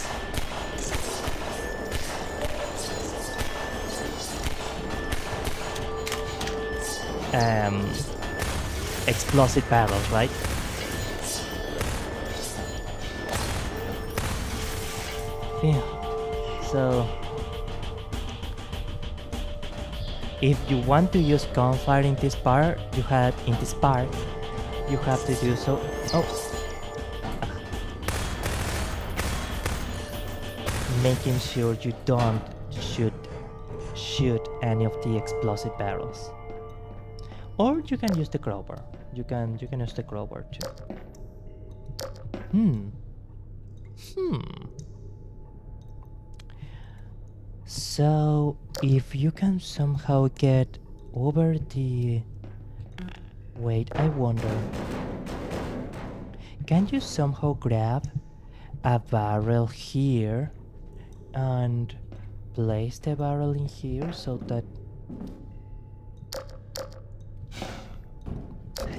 explosive barrels, right? Yeah. So if you want to use gunfire in this part, you have to do so. Oh. Making sure you don't shoot any of the explosive barrels. Or you can use the crowbar. You can use the crowbar too. So if you can somehow get over the... Wait, I wonder. Can you somehow grab a barrel here and place the barrel in here so that...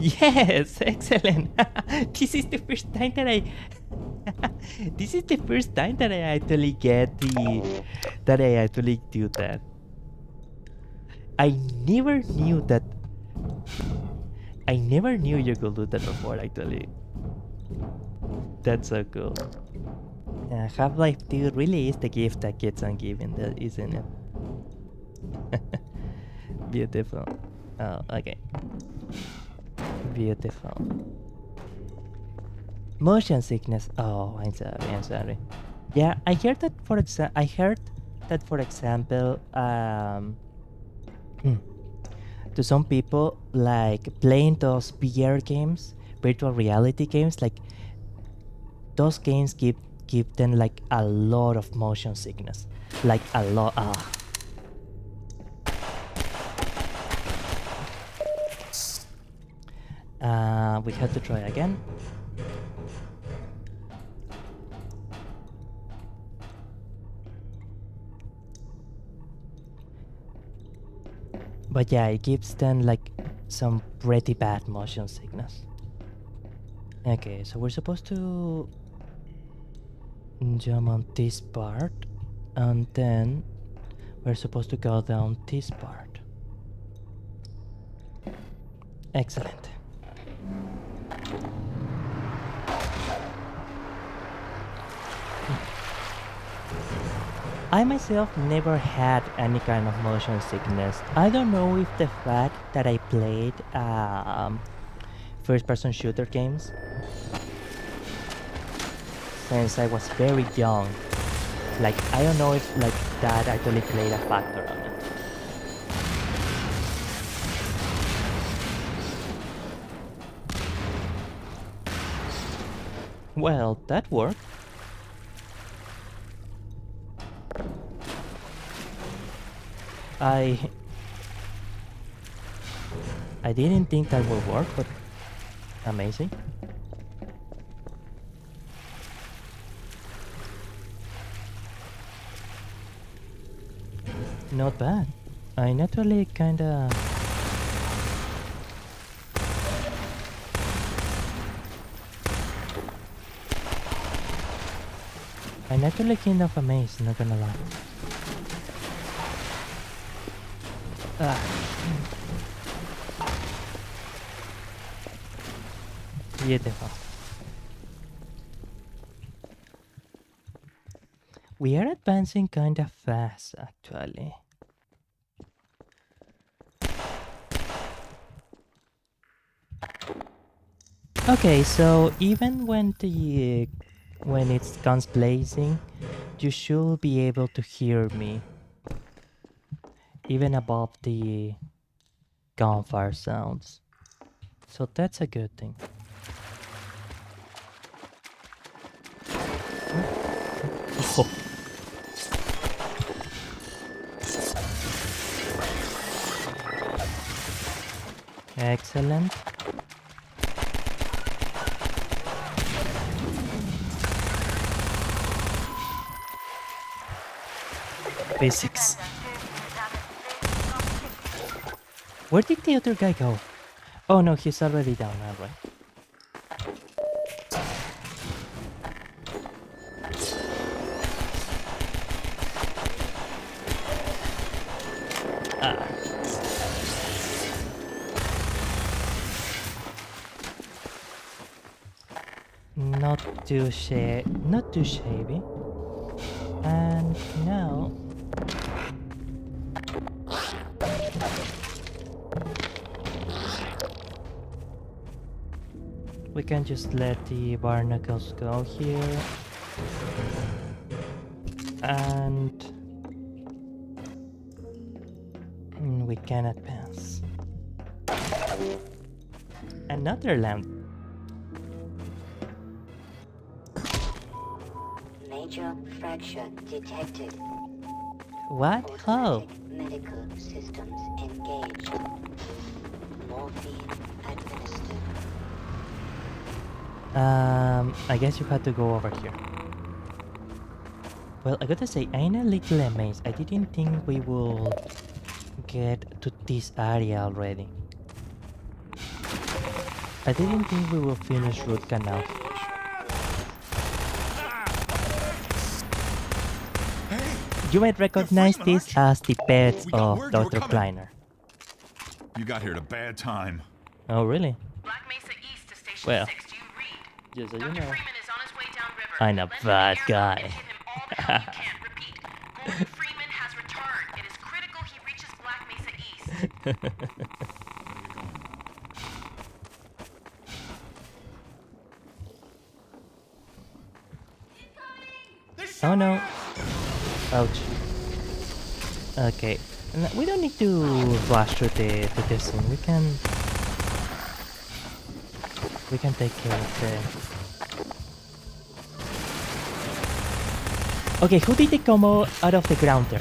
Yes, excellent. This is the first time that I this is the first time that I actually get the that I actually do that. I never knew that. I never knew you could do that before actually. That's so cool. Half-Life 2 really is the gift that keeps on giving, that isn't it? Beautiful. Oh, okay. Beautiful. Motion sickness. Oh, I'm sorry. I'm sorry. Yeah, I heard that. For example, to some people, like playing those VR games, virtual reality games, like those games give them like a lot of motion sickness, like a lot. We have to try again. But yeah, it gives them like some pretty bad motion sickness. Okay, so we're supposed to jump on this part, and then we're supposed to go down this part. Excellent. I myself never had any kind of motion sickness. I don't know if the fact that I played first-person shooter games since I was very young. Like, I don't know if like that actually played a factor on it. Well, that worked. I didn't think that would work, but amazing. Not bad. I naturally kinda... I'm naturally kind of amazed, not gonna lie. Beautiful. We are advancing kind of fast, actually. Okay, so even when it's guns blazing, you should be able to hear me, even above the gunfire sounds. So that's a good thing. Oh. Excellent. Physics. Where did the other guy go? Oh no, he's already down, alright. Not too shabby. And now we can just let the barnacles go here, and we can advance. Another lamp. Major fracture detected. What? How? Medical systems engaged. Morphine administered. I guess you had to go over here. Well, I gotta say, I'm a little amazed. I didn't think we will get to this area already. I didn't think we will finish root canal. You might recognize this as the pets of Dr. Kleiner. You got here at a bad time. Oh, really? Black Mesa East to Station Well, 6. Do you read? just so you Dr. know, Freeman is on his way downriver. I'm a bad guy. Give him all the help you can. Repeat. Gordon Freeman has returned. It is critical he reaches Black Mesa East. Oh no. Ouch. Okay. We don't need to rush to the scene. We can take care of the... Okay, who did the combo out of the ground there?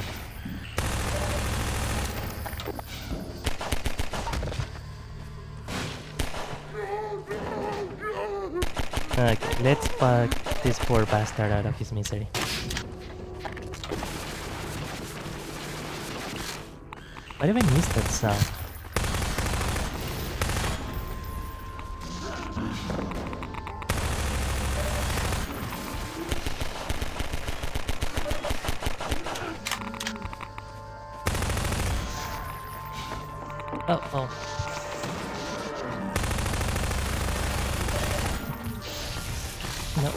Okay, let's fuck this poor bastard out of his misery. Why did I miss that sound? Oh. No.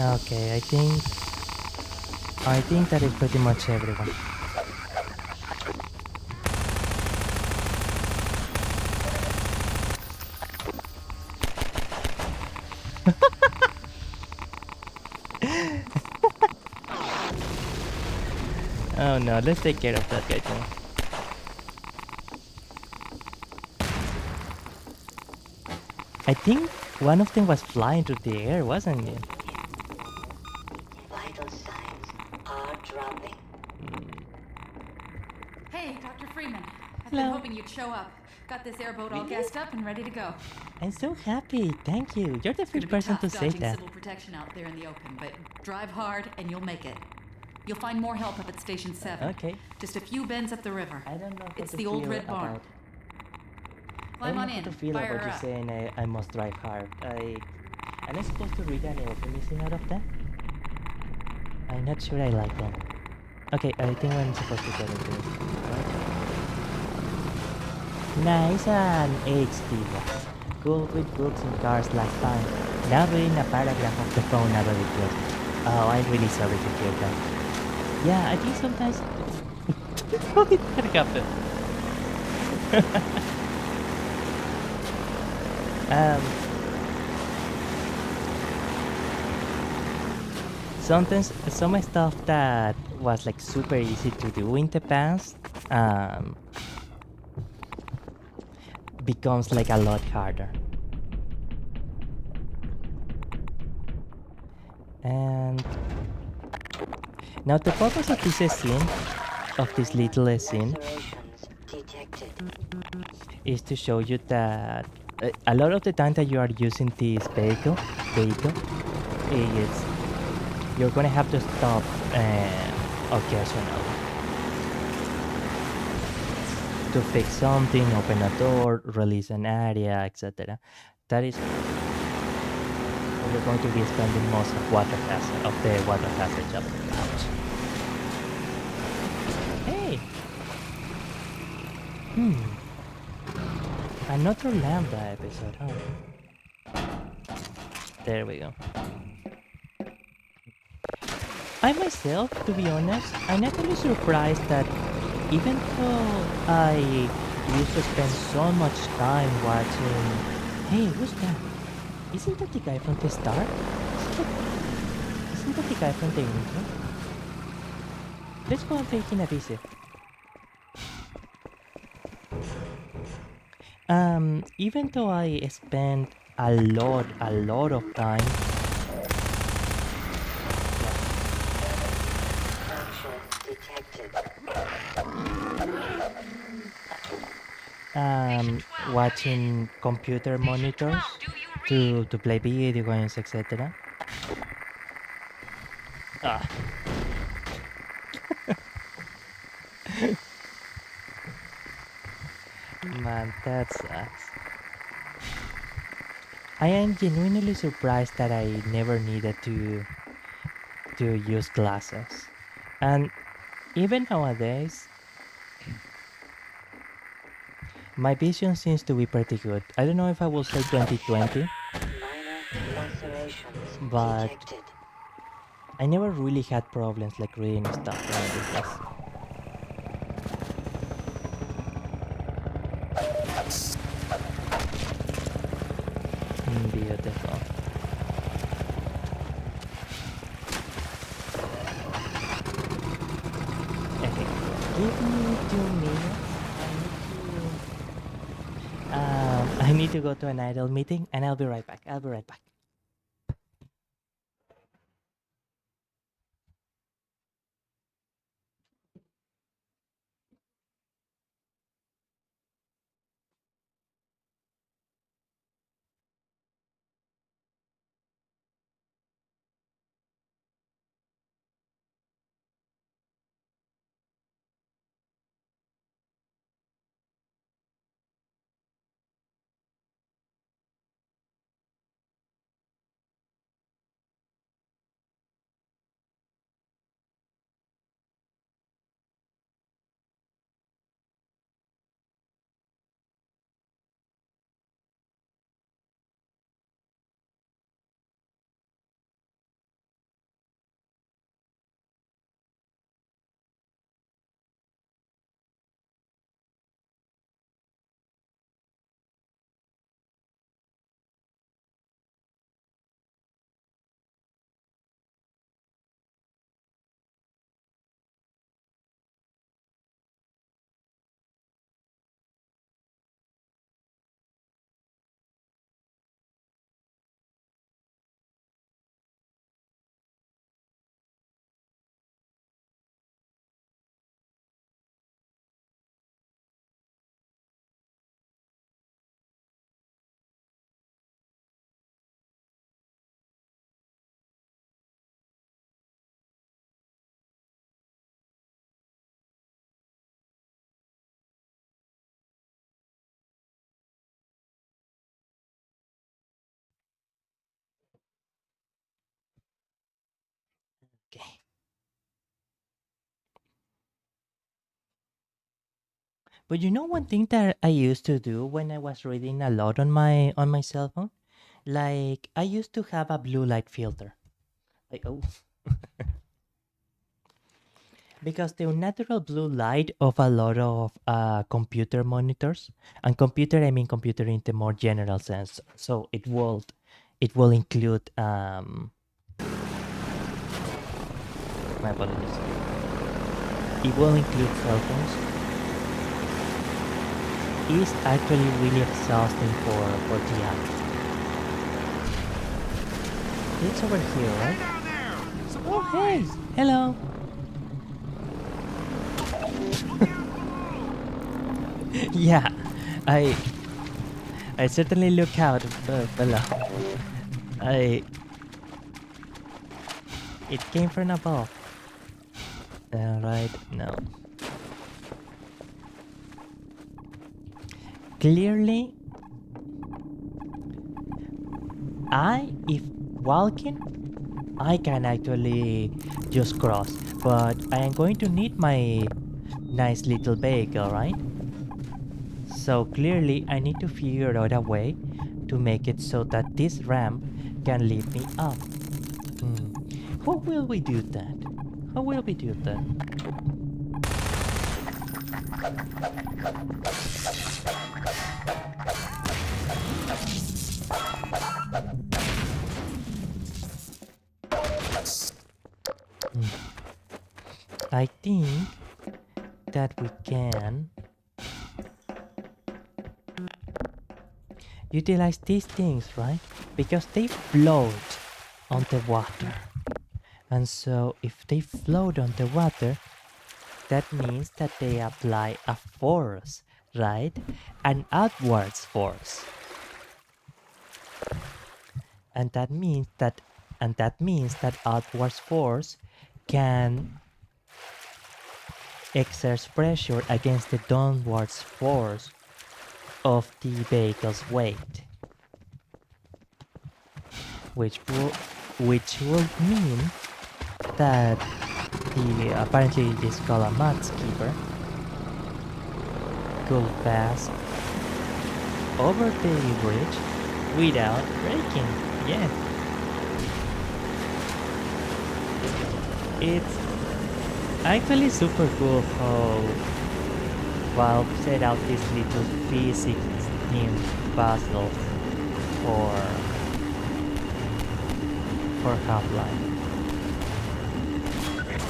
Ow. Okay, I think that is pretty much everyone. Oh no, let's take care of that guy too. I think one of them was flying through the air, wasn't it? Vital signs are dropping. Hey, Dr. Freeman. I've Hello. been hoping you'd show up. Got this airboat all gassed up and ready to go. I'm so happy, thank you. You're the It's gonna first be person tough to say dodging that. civil protection out there in the open, but drive hard and you'll make it. You'll find more help up at Station 7. Okay. Just a few bends up the river. I don't know how It's to the old feel red barn. about... I Climb don't on know how in. to feel Fire about her you up. saying I must drive hard. Am I supposed to read an euphemism out of that? I'm not sure I like that. Okay, I think I'm supposed to get into it. Nice and HD. Cool with books and cars last time. Now reading a paragraph of the phone out of the close. Oh, I'm really sorry to hear that. Yeah, I think sometimes... How did that happen? Sometimes some stuff that was like super easy to do in the past becomes like a lot harder. And now the purpose of this scene, of this little scene, is to show you that a lot of the time that you are using this vehicle is you're gonna have to stop occasionally to fix something, open a door, release an area, etc. That is where you're going to be spending most of the water hazard chapter. Ouch. Hey! Another Lambda episode, huh? There we go. I myself, to be honest, I'm actually surprised that even though I used to spend so much time watching... Hey, who's that? Isn't that the guy from the start? Isn't that the guy from the intro? Let's go and take in a visit. Even though I spent a lot of time watching computer monitors to play video games, etc. Ah. Man, that sucks. I am genuinely surprised that I never needed to use glasses. And even nowadays, my vision seems to be pretty good. I don't know if I will say 2020, but I never really had problems like reading stuff like this. Beautiful. Okay, give me 2 minutes. I need to go to an idle meeting, and I'll be right back. Okay. But you know one thing that I used to do when I was reading a lot on my cell phone? Like I used to have a blue light filter. Oh. Because the natural blue light of a lot of computer monitors, and computer I mean computer in the more general sense. So it will include my apologies. It will include cell phones. Is actually really exhausting for the eye. It's over here, right? Oh hey, hello. Yeah, I certainly look out below. It came from above. Right, no. Clearly, if walking, I can actually just cross, but I am going to need my nice little vehicle, right? So clearly, I need to figure out a way to make it so that this ramp can lift me up. How will we do that? How will we do that? I think that we can utilize these things, right? Because they float on the water. And so if they float on the water, that means that they apply a force, right? An outwards force. And that means that outwards force can exert pressure against the downwards force of the vehicle's weight, which will mean that apparently this called a mud skipper could pass over the bridge without breaking. Yeah, it's actually super cool how Valve set out these little physics-themed puzzles for Half-Life.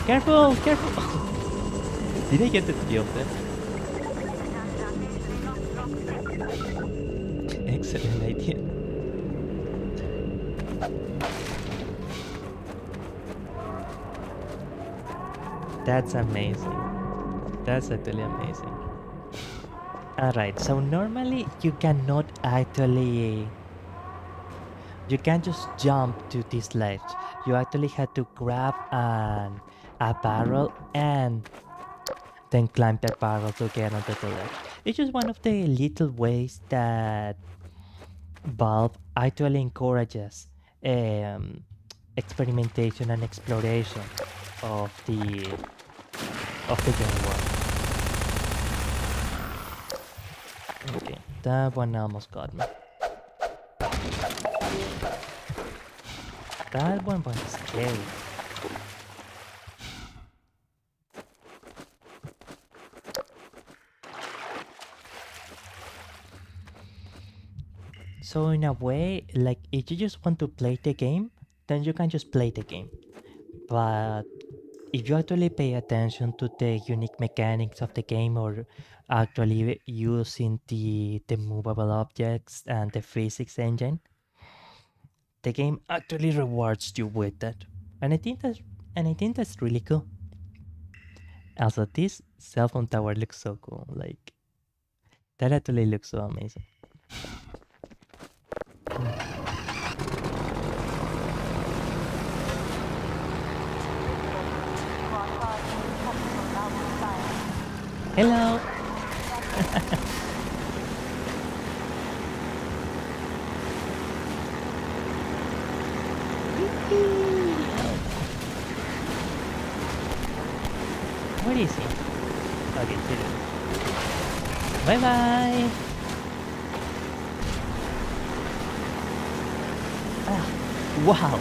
Careful! Careful! Did I get the three of them? Excellent idea. That's amazing. That's actually amazing. Alright, so normally you cannot actually... You can't just jump to this ledge. You actually had to grab a barrel and then climb that barrel to get onto the ledge. It's just one of the little ways that Valve actually encourages experimentation and exploration of the game world. Okay, that one almost got me. That one was scary. So in a way, like if you just want to play the game, then you can just play the game. But if you actually pay attention to the unique mechanics of the game, or actually using the movable objects and the physics engine, the game actually rewards you with that. And I think that's really cool. Also, this cell phone tower looks so cool. Like, that actually looks so amazing. Hello. Where is he? Okay, here it is. Bye bye. Ah, wow.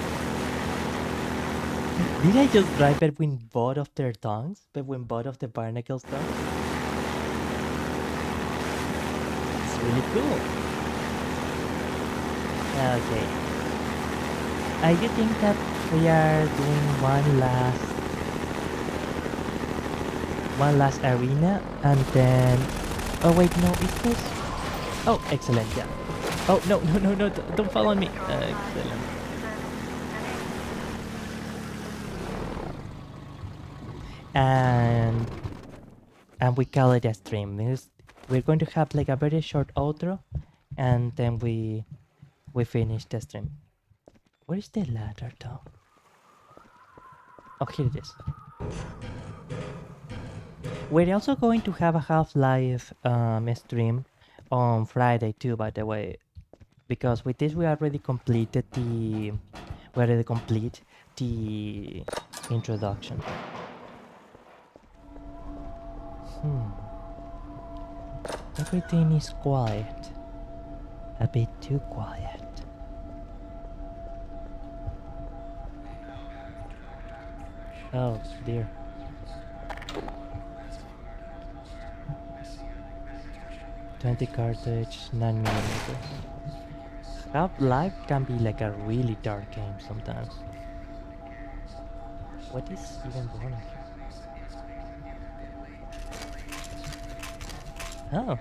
Did I just drive between both of their tongues? Between both of the barnacles tongues? It's really cool. Okay. I do think that we are doing one last arena, and then... Oh wait, no, is this? Oh, excellent, yeah. Oh, no, don't follow me. Excellent. And we call it a stream. We're going to have like a very short outro, and then we finish the stream. Where is the ladder though? Oh, here it is. We're also going to have a Half-Life stream on Friday too, by the way, because with this we already completed the introduction. Everything is quiet. A bit too quiet. Oh dear. .20 cartridge, 9mm. Half-Life can be like a really dark game sometimes. What is even going on here? Oh.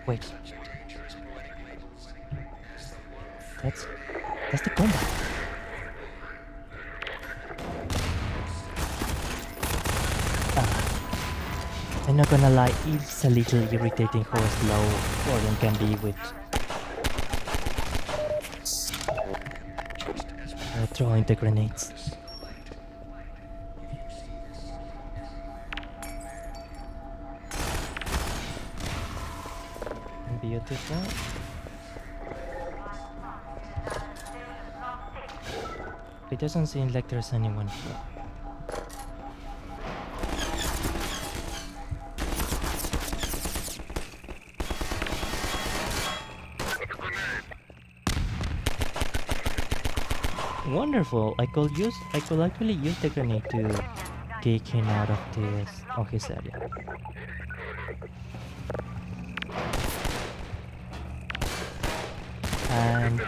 Wait. That's the combat. I'm not gonna lie, it's a little irritating how slow Gordon can be with throwing the grenades. Beautiful. It doesn't seem like there's anyone here. Wonderful. I could actually use the grenade to kick him out of his area. And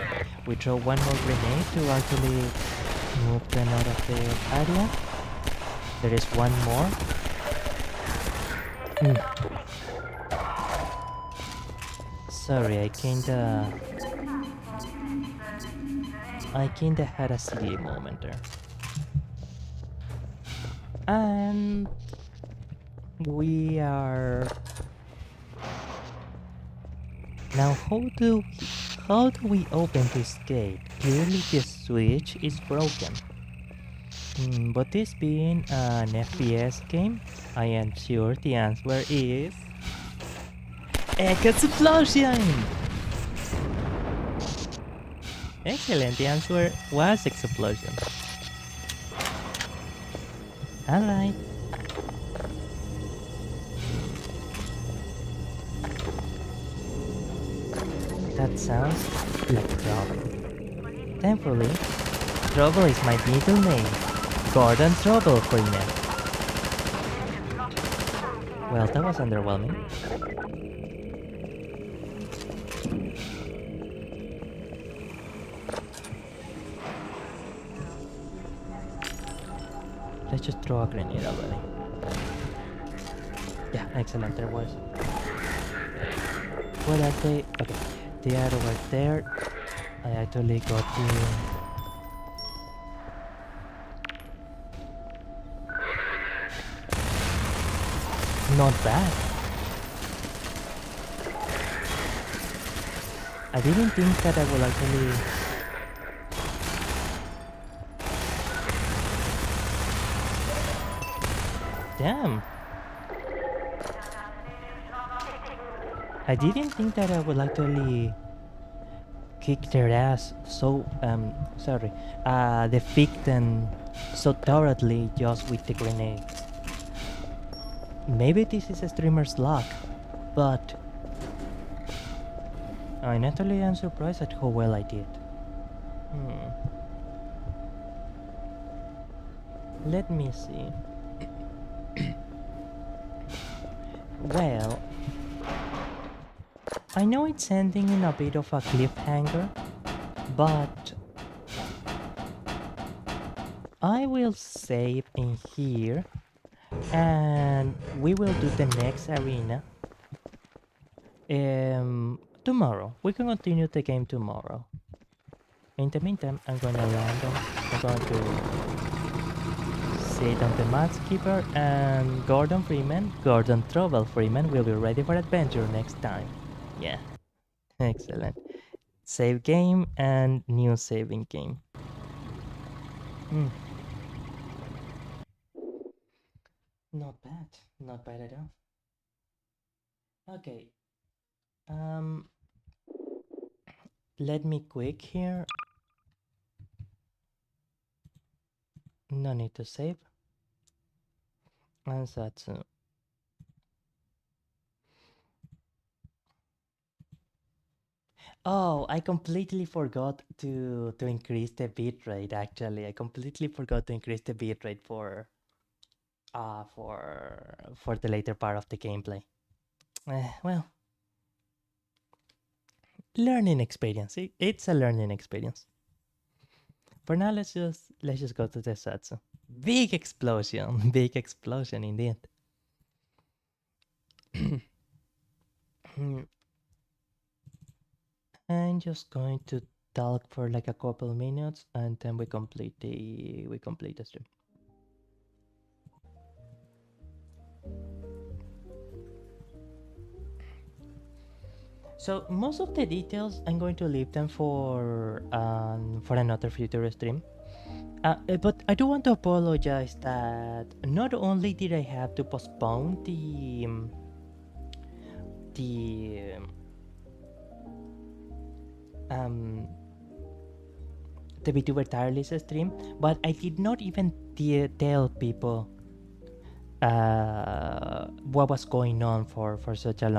we throw one more grenade to actually move them out of the area. There is one more. Sorry, I kinda had a silly moment there. And we are now. How do we open this gate? Clearly this switch is broken. But this being an FPS game, I am sure the answer is explosion! Excellent, the answer was explosion. Alright. That sounds like trouble. Thankfully, Trouble is my middle name. Gordon Trouble Freeman. Well, that was underwhelming. Let's just throw a grenade already. Yeah, excellent, there was. What are they? Okay, they are over there. I actually got to... Not bad. I didn't think that I would actually... Damn. I didn't think that I would actually kick their ass so, defeat them so thoroughly just with the grenade. Maybe this is a streamer's luck, but I naturally am surprised at how well I did. Let me see. Well, I know it's ending in a bit of a cliffhanger, but I will save in here and we will do the next arena tomorrow. We can continue the game tomorrow. In the meantime, I'm going to sit on the Matchkeeper, and Gordon Trouble Freeman will be ready for adventure next time. Yeah, excellent. Save game and new saving game. Not bad at all. Okay, let me quick here. No need to save. And Zatsu. Oh, I completely forgot to increase the bitrate. Actually, I completely forgot to increase the bitrate for the later part of the gameplay. Well, learning experience. It's a learning experience. For now, let's just go to the Zatsu. Big explosion indeed. I'm just going to talk for like a couple minutes and then we complete the stream. So most of the details I'm going to leave them for another future stream. But I do want to apologize that not only did I have to postpone the um the Vtuber tireless stream, but I did not even tell people what was going on for such a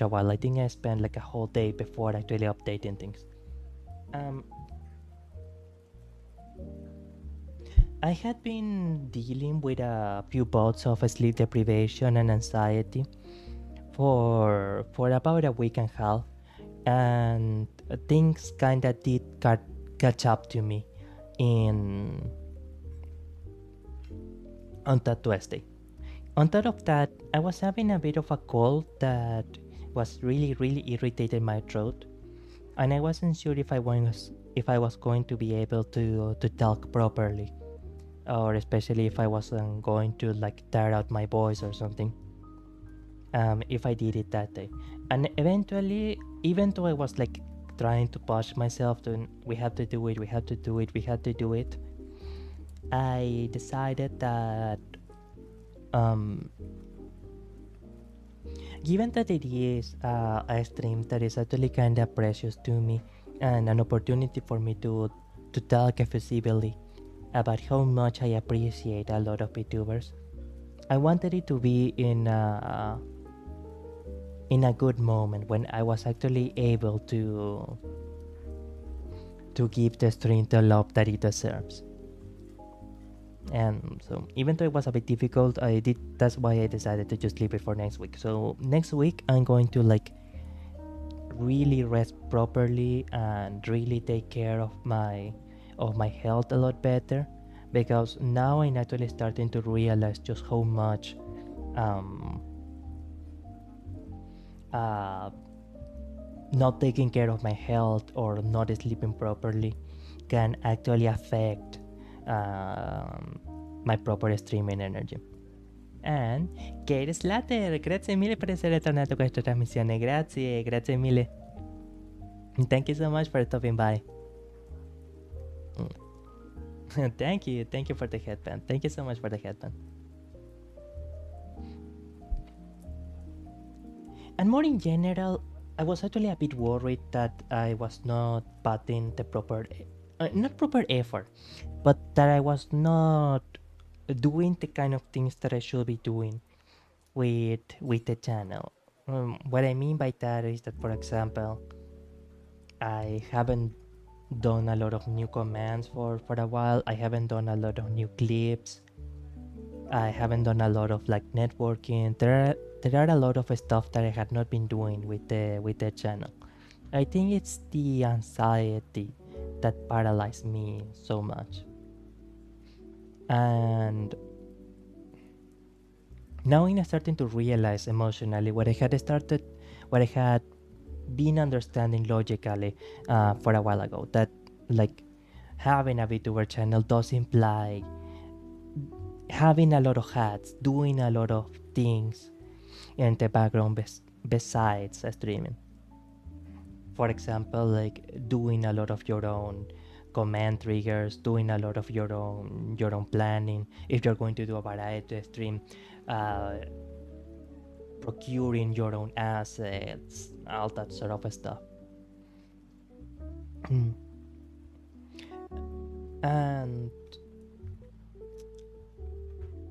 while. I think I spent like a whole day before actually updating things. I had been dealing with a few bouts of sleep deprivation and anxiety for about a week and a half, and things kinda did catch up to me on that Tuesday. On top of that, I was having a bit of a cold that was really irritating my throat, and I wasn't sure if I was going to be able to talk properly, or especially if I wasn't going to like tire out my voice or something. If I did it that day, and eventually, even though I was like trying to push myself to we have to do it, I decided that given that it is a stream that is actually kind of precious to me and an opportunity for me to talk effectively about how much I appreciate a lot of VTubers, I wanted it to be in a good moment when I was actually able to give the stream the love that it deserves. And so even though it was a bit difficult, that's why I decided to just leave it for next week. So next week I'm going to like really rest properly and really take care of my health a lot better, because now I'm actually starting to realize just how much not taking care of my health or not sleeping properly can actually affect my proper streaming energy. And Kate Slater, grazie mille per essere tornato a questa trasmissione, grazie mille. Thank you so much for stopping by. Thank you for the headband. Thank you so much for the headband. And more in general, I was actually a bit worried that I was not putting the not proper effort, but that I was not doing the kind of things that I should be doing with the channel. What I mean by that is that, for example, I haven't done a lot of new commands for a while. I haven't done a lot of new clips. I haven't done a lot of like networking. There are a lot of stuff that I had not been doing with the channel. I think it's the anxiety that paralyzed me so much. And now I'm starting to realize emotionally what I had been understanding logically for a while ago, that like having a VTuber channel does imply having a lot of hats, doing a lot of things in the background besides streaming. For example, like doing a lot of your own command triggers, doing a lot of your own planning. If you're going to do a variety stream, procuring your own assets, all that sort of stuff. And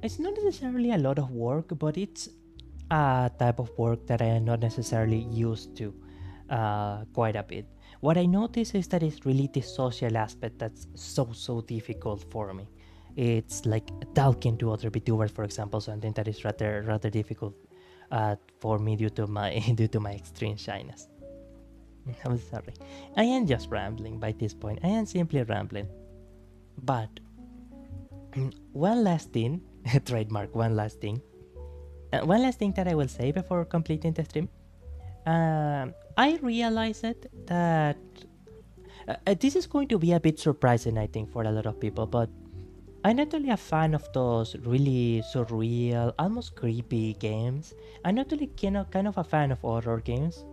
it's not necessarily a lot of work, but it's a type of work that I am not necessarily used to quite a bit. What I notice is that it's really the social aspect that's so difficult for me. It's like talking to other VTubers, for example, something that is rather difficult for me due to my extreme shyness. I'm sorry. I am just rambling by this point. I am simply rambling. But one last thing, trademark, one last thing that I will say before completing the stream. I realized that this is going to be a bit surprising, I think, for a lot of people, but I'm not only a fan of those really surreal, almost creepy games. I'm not only kind of a fan of horror games,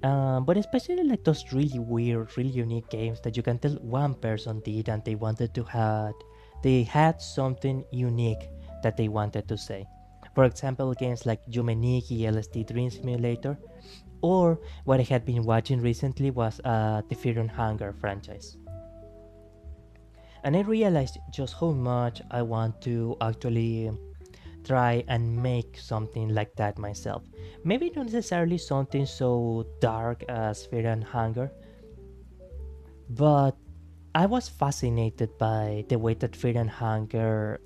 but especially like those really weird, really unique games that you can tell one person did and they had something unique that they wanted to say. For example, games like Yumeniki LSD Dream Simulator, or what I had been watching recently was the Fear and Hunger franchise. And I realized just how much I want to actually try and make something like that myself. Maybe not necessarily something so dark as Fear and Hunger, but I was fascinated by the way that Fear and Hunger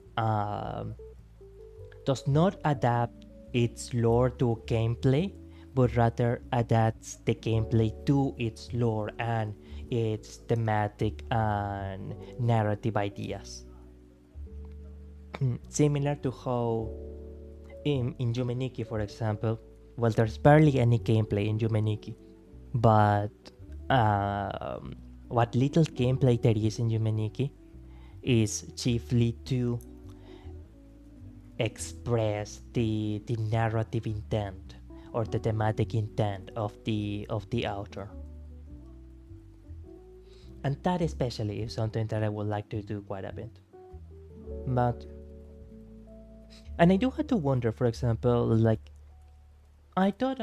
does not adapt its lore to gameplay, but rather adapts the gameplay to its lore and its thematic and narrative ideas. Similar to how in Yumeniki, for example, well, there's barely any gameplay in Yumeniki, but what little gameplay there is in Yumeniki is chiefly to express the narrative intent or the thematic intent of the author. And that especially is something that I would like to do quite a bit. And I do have to wonder, for example, like I thought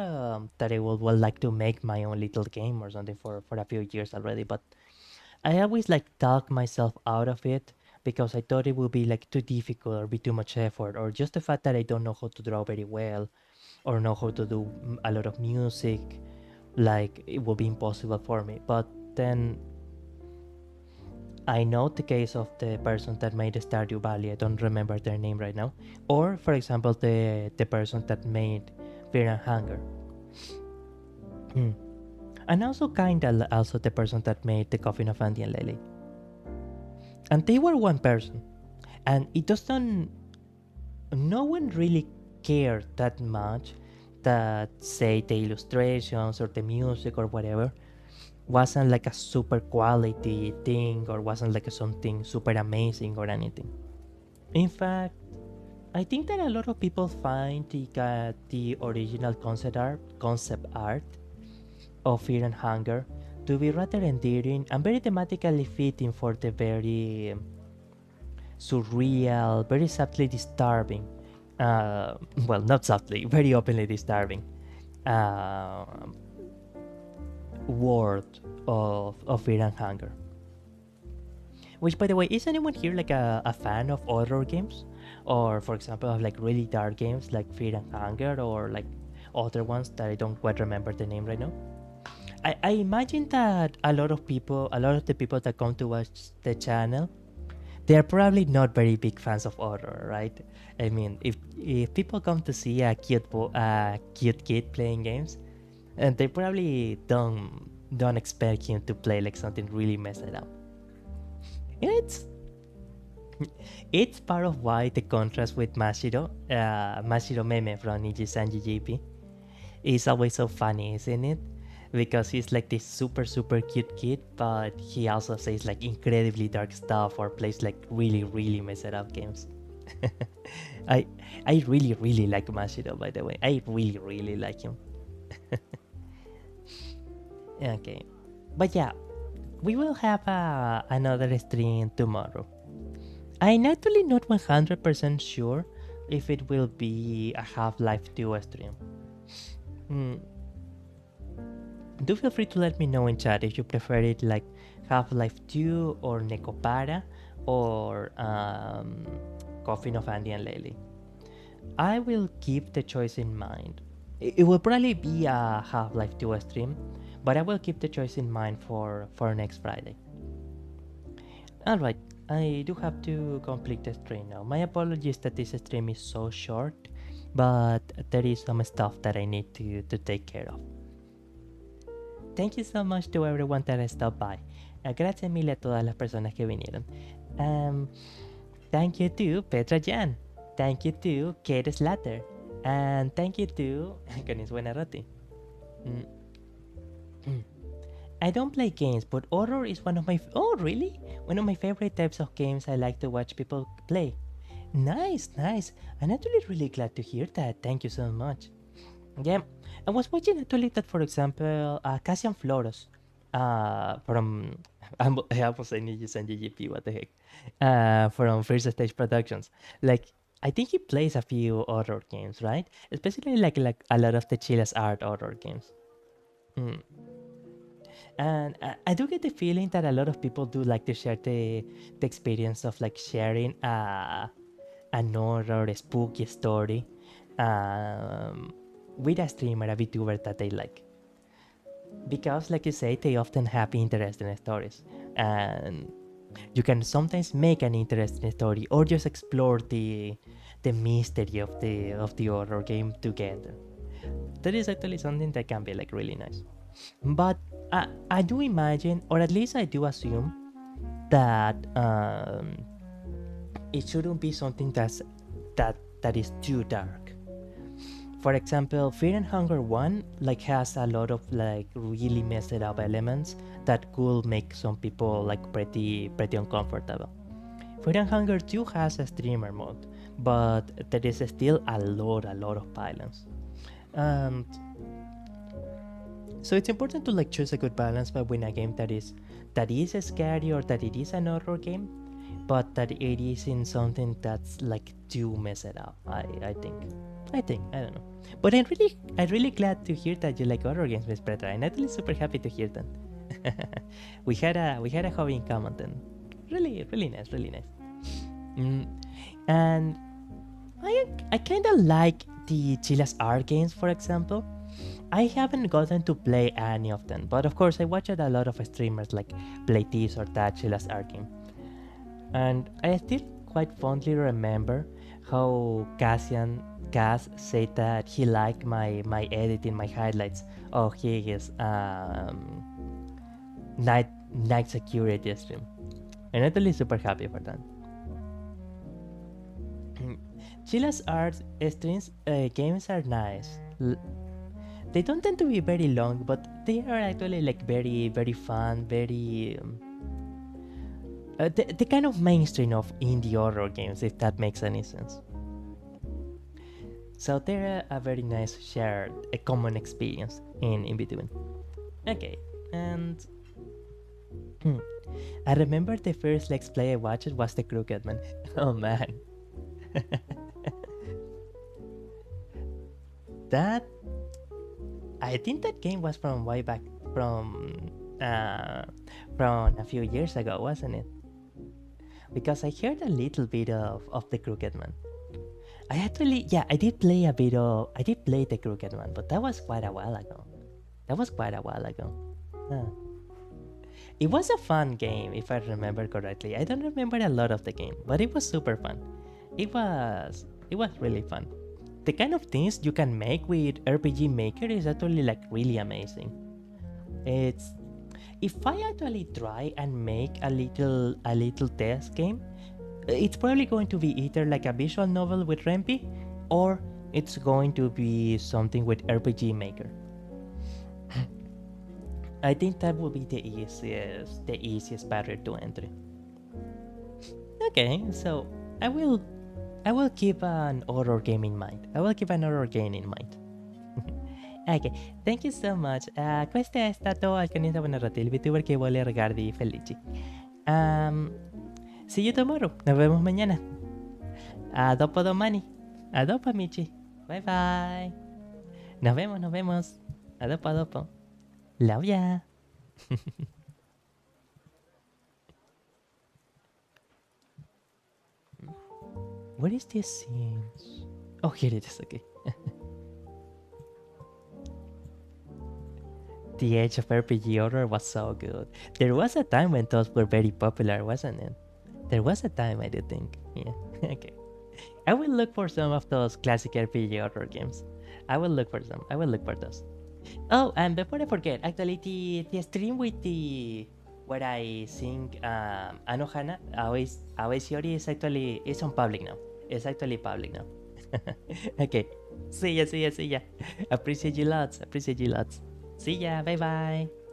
that I would like to make my own little game or something for a few years already, but I always like talk myself out of it because I thought it would be like too difficult or be too much effort, or just the fact that I don't know how to draw very well or know how to do a lot of music, like it will be impossible for me. But then I know the case of the person that made Stardew Valley. I don't remember their name right now. Or, for example, the person that made Fear and Hunger. And also kinda also the person that made The Coffin of Andy and Lily. And they were one person. And it doesn't... No one really cared that much that, say, the illustrations or the music or whatever wasn't like a super quality thing or wasn't like something super amazing or anything. In fact, I think that a lot of people find the original concept art of Fear and Hunger to be rather endearing and very thematically fitting for the very surreal, very subtly disturbing, well, not subtly, very openly disturbing world of Fear and Hunger. Which, by the way, is anyone here like a fan of horror games? Or, for example, of like really dark games like Fear and Hunger, or like other ones that I don't quite remember the name right now? I imagine that a lot of the people that come to watch the channel, they are probably not very big fans of horror, right? I mean, if people come to see a cute kid playing games, and they probably don't expect him to play like something really messed up. It's part of why the contrast with Mashiro Meme from Niji-san GGP is always so funny, isn't it? Because he's like this super cute kid, but he also says like incredibly dark stuff or plays like really messed up games. I really like Mashiro, by the way. I really like him. Okay, but yeah, we will have another stream tomorrow. I'm actually not 100% sure if it will be a Half-Life 2 stream. Do feel free to let me know in chat if you prefer it like Half-Life 2 or Nekopara or Coffin of Andy and Lily. I will keep the choice in mind. It will probably be a Half-Life 2 stream, but I will keep the choice in mind for next Friday. Alright, I do have to complete the stream now. My apologies that this stream is so short, but there is some stuff that I need to take care of. Thank you so much to everyone that stopped by. Grazie mille a todas las personas que vinieron. Thank you to Petra Jan. Thank you to Kate Slatter. And thank you to Canis Buenarroti. I don't play games, but horror is one of my oh really? One of my favorite types of games I like to watch people play. Nice, nice. I'm actually really glad to hear that. Thank you so much. Yeah, I was watching actually that, for example, Cassian Floros, from I almost say Ninjas and GGP, what the heck, from First Stage Productions. Like, I think he plays a few horror games, right? Especially like a lot of the Chile's art horror games. And I do get the feeling that a lot of people do like to share the experience of like sharing an horror, a spooky story with a streamer, a VTuber that they like. Because, like you say, they often have interesting stories, and you can sometimes make an interesting story or just explore the mystery of the horror game together. That is actually something that can be like really nice. But I do imagine, or at least I do assume, that it shouldn't be something that is too dark. For example, Fear and Hunger 1 like has a lot of like really messed up elements that could make some people like pretty uncomfortable. Fear and Hunger 2 has a streamer mode, but there is still a lot of violence. And so it's important to like choose a good balance between a game that is scary, or that it is an horror game, but that it isn't something that's like too messed up. I think I don't know. But I'm really glad to hear that you like horror games, Miss Petra. I'm actually super happy to hear that. we had a hobby in common then. Really nice. And I kind of like the Chile's art games, for example. I haven't gotten to play any of them, but of course I watched a lot of streamers like play this or that Chile's art game. And I still quite fondly remember how Cass said that he liked my editing, my highlights of his night security stream. And I'm really super happy for that. Chilla's art streams games are nice. They don't tend to be very long, but they are actually like very fun, very the kind of mainstream of indie horror games, if that makes any sense. So they're a very nice shared, a common experience in between. Okay, and I remember the first Let's Play I watched was the Crooked Man. Oh man. That I think that game was from way back from a few years ago, wasn't it? Because I heard a little bit of the Crooked Man. I did play the Crooked Man, but that was quite a while ago. It was a fun game, if I remember correctly. I don't remember a lot of the game, but it was super fun. It was really fun. The kind of things you can make with RPG Maker is actually like really amazing. If I actually try and make a little test game, it's probably going to be either like a visual novel with Rempi, or it's going to be something with RPG Maker. I think that will be the easiest barrier to entry. Okay, so I will keep an horror game in mind. Ok, thank you so much. Questo è stato Alcanista Buonarroti, il VTuber che vuole regarvi felici. See you tomorrow. Nos vemos mañana. A dopo domani. A dopo amici. Bye bye. Nos vemos. A dopo. Love ya. What is this scenes? Oh, here it is. Okay. The age of RPG horror was so good. There was a time when those were very popular, wasn't it? There was a time, I do think. Yeah. Okay. I will look for some of those classic RPG horror games. I will look for those. Oh, and before I forget, actually the stream with where I sing Anohana, Aoi Shiori is on public now. It's actually public now. Okay. See ya. Appreciate you lots. See ya. Bye bye.